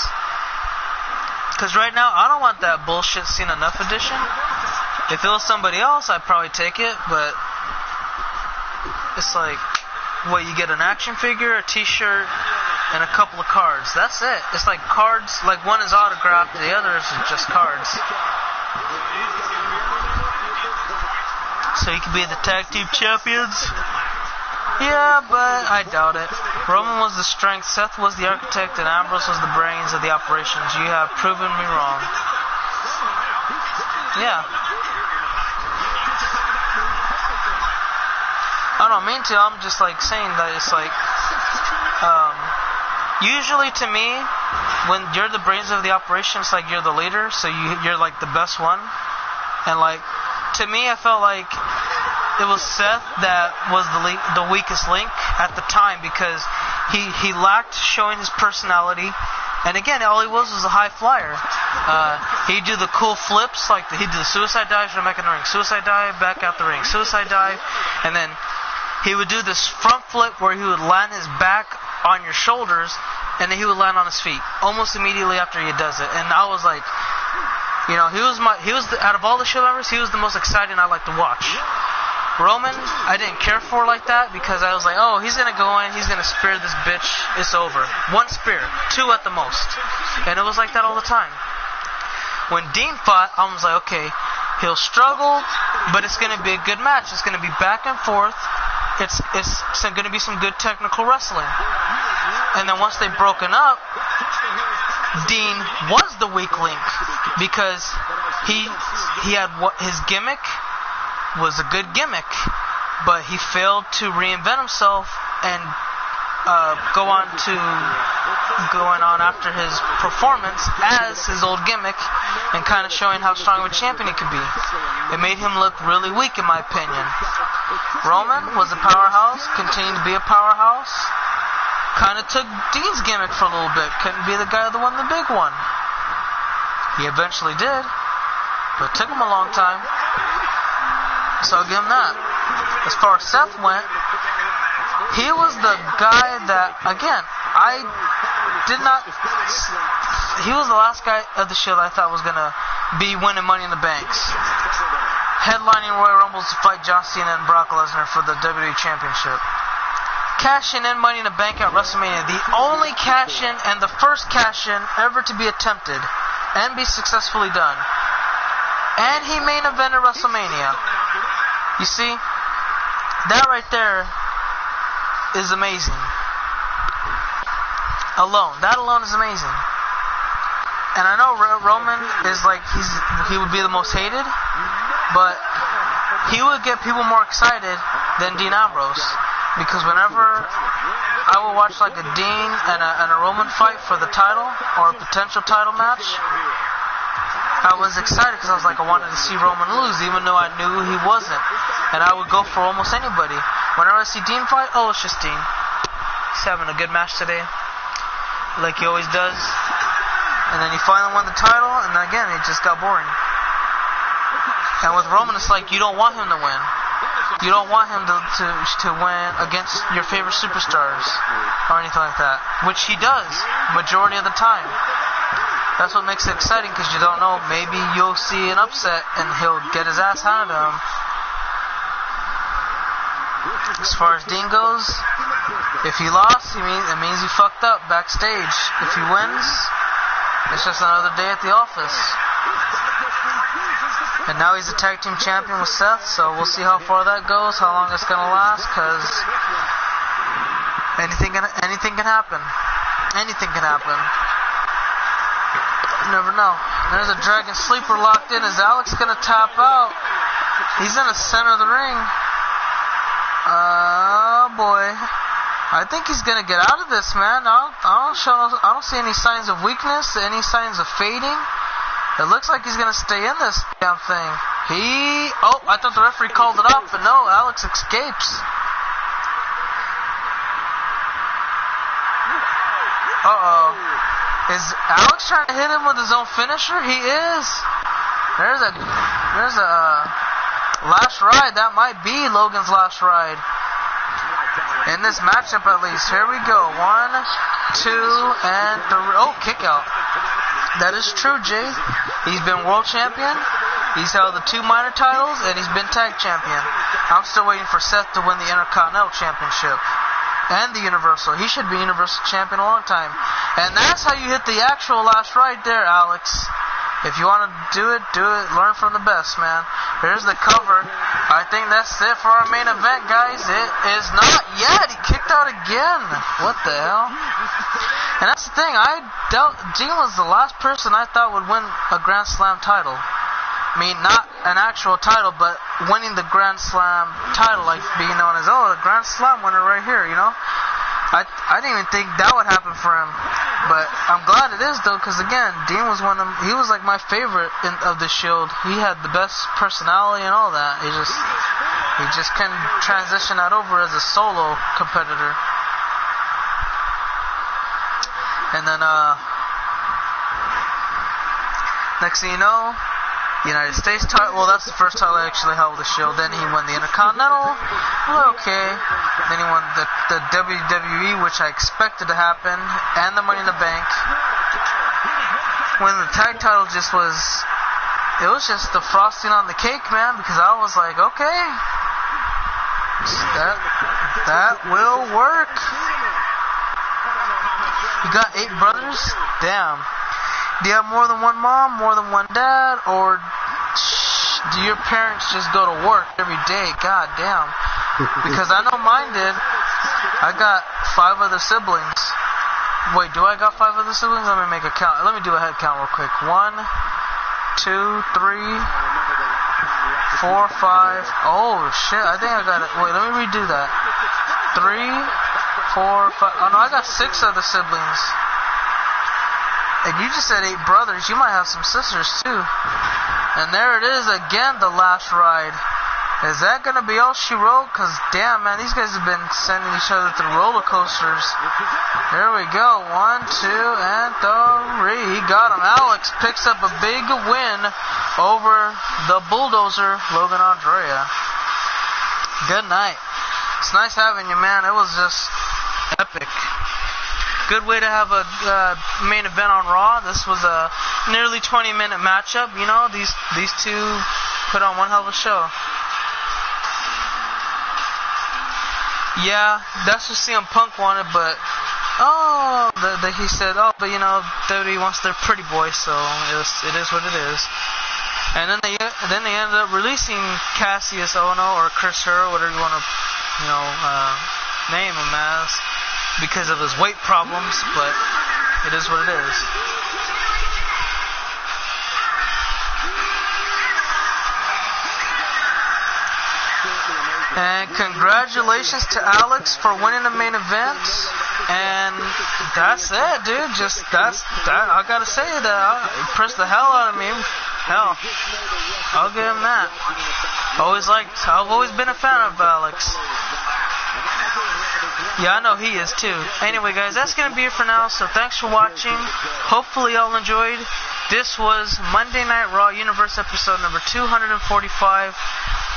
S1: Because right now, I don't want that bullshit Seen Enough edition. If it was somebody else, I'd probably take it, but it's like, you get an action figure, a t-shirt, and a couple of cards. That's it. It's like cards, like one is autographed, the other is just cards. So you could be the tag team champions? Yeah, but I doubt it. Roman was the strength, Seth was the architect, and Ambrose was the brains of the operations. You have proven me wrong. Yeah. I don't mean to, I'm just saying that it's usually to me, when you're the brains of the operation, it's like you're the leader, so you're like the best one. And to me, I felt like it was Seth that was the weakest link at the time, because he lacked showing his personality. And again, all he was a high flyer. He'd do the cool flips, he'd do the suicide dives from back in the ring, suicide dive, back out the ring, suicide dive, and then he would do this front flip where he would land his back on your shoulders, and then he would land on his feet almost immediately after he does it. And I was like, you know, out of all the Shield members, he was the most exciting I like to watch. Roman, I didn't care for like that because I was like, oh, he's going to go in, he's going to spear this bitch, it's over. One spear, two at the most. And it was like that all the time. When Dean fought, I was like, okay, he'll struggle, but it's going to be a good match. It's going to be back and forth. It's going to be some good technical wrestling. And then once they've broken up, Dean was the weak link because he had what his gimmick was a good gimmick, but he failed to reinvent himself and going on after his performance as his old gimmick and kind of showing how strong of a champion he could be. It made him look really weak, in my opinion. Roman was a powerhouse, continued to be a powerhouse. Kind of took Dean's gimmick for a little bit. Couldn't be the guy that won the big one. He eventually did, but it took him a long time. So I'll give him that. As far as Seth went, he was the guy that, again, he was the last guy of the Shield I thought was going to be winning Money in the Banks. Headlining Royal Rumbles to fight John Cena and Brock Lesnar for the WWE Championship. Cashing in Money in the Bank at WrestleMania. The only cash-in and the first cash-in ever to be attempted and be successfully done. And he main evented WrestleMania. You see, that right there is amazing. That alone is amazing. And I know Roman is like, he would be the most hated, but he would get people more excited than Dean Ambrose. Because whenever I would watch like a Dean and a Roman fight for the title, or a potential title match, I was excited because I was like, I wanted to see Roman lose, even though I knew he wasn't. And I would go for almost anybody. Whenever I see Dean fight, oh, it's just Dean. He's having a good match today, like he always does. And then he finally won the title, and again, it just got boring. And with Roman, it's like, you don't want him to win. You don't want him to win against your favorite superstars or anything like that, which he does majority of the time. That's what makes it exciting, because you don't know, maybe you'll see an upset and he'll get his ass handed to him. As far as Dean goes, if he lost, it means he fucked up backstage. If he wins, it's just another day at the office. And now he's a tag team champion with Seth, so we'll see how far that goes, how long it's gonna last, because anything can happen. Anything can happen. You never know. There's a Dragon Sleeper locked in. Is Alex gonna tap out? He's in the center of the ring. Oh boy. I think he's gonna get out of this, man. I don't see any signs of weakness, any signs of fading. It looks like he's gonna stay in this damn thing. I thought the referee called it off, but no, Alex escapes. Is Alex trying to hit him with his own finisher? He is. There's a last ride. That might be Logan's last ride. In this matchup, at least. Here we go. 1, 2, and 3. Oh, kick out. That is true, Jay. He's been world champion. He's held the 2 minor titles, and he's been tag champion. I'm still waiting for Seth to win the Intercontinental Championship and the Universal. He should be Universal Champion a long time. And that's how you hit the actual last ride there, Alex. If you want to do it, learn from the best, man. Here's the cover. I think that's it for our main event, guys. It is not yet. He kicked out again. What the hell? And that's the thing. Dean was the last person I thought would win a Grand Slam title. I mean, not an actual title, but winning the Grand Slam title, like being known as, the Grand Slam winner right here, you know? I didn't even think that would happen for him. But I'm glad it is, though, because, again, Dean was he was like my favorite of the Shield. He had the best personality and all that. He just couldn't transition that over as a solo competitor. And then, next thing you know, United States title. Well, that's the first title I actually held with the Shield. Then he won the Intercontinental. Well, okay. Then he won the WWE, which I expected to happen, and the Money in the Bank. When the tag title just was, it was just the frosting on the cake, man, because I was like, okay, that will work. You got 8 brothers? Damn. Do you have more than one mom, more than one dad, or do your parents just go to work every day? God damn. Because I know mine did. I got 5 other siblings. Wait, do I got 5 other siblings? Let me make a count. Let me do a head count real quick. 1, 2, 3, 4, 5. Oh, shit. I think I got it. Wait, let me redo that. 3, 4, 5. Oh, no, I got 6 other siblings. And you just said 8 brothers. You might have some sisters, too. And there it is again, the last ride. Is that going to be all she wrote? Because, damn, man, these guys have been sending each other through roller coasters. There we go. 1, 2, and 3. He got him. Alex picks up a big win over the bulldozer, Logan Andrea. Good night. It's nice having you, man. It was just epic. Good way to have a main event on Raw. This was a nearly 20-minute matchup. You know, these two put on one hell of a show. Yeah, that's what CM Punk wanted, but he said, but you know, WWE wants their pretty boy, so it is what it is. And then they ended up releasing Cassius Ohno or Chris Hero, whatever you want to, name him as, because of his weight problems, but it is what it is. And congratulations to Alex for winning the main event. And that's it, dude. I gotta say that impressed the hell out of me. Hell, I'll give him that. I've always been a fan of Alex. Yeah, I know he is too. Anyway, guys, that's gonna be it for now. So thanks for watching. Hopefully y'all enjoyed. This was Monday Night Raw Universe episode number 245.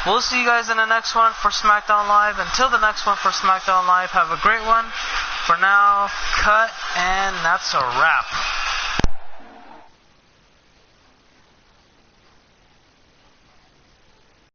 S1: We'll see you guys in the next one for SmackDown Live. Until the next one for SmackDown Live, have a great one. For now, cut, and that's a wrap.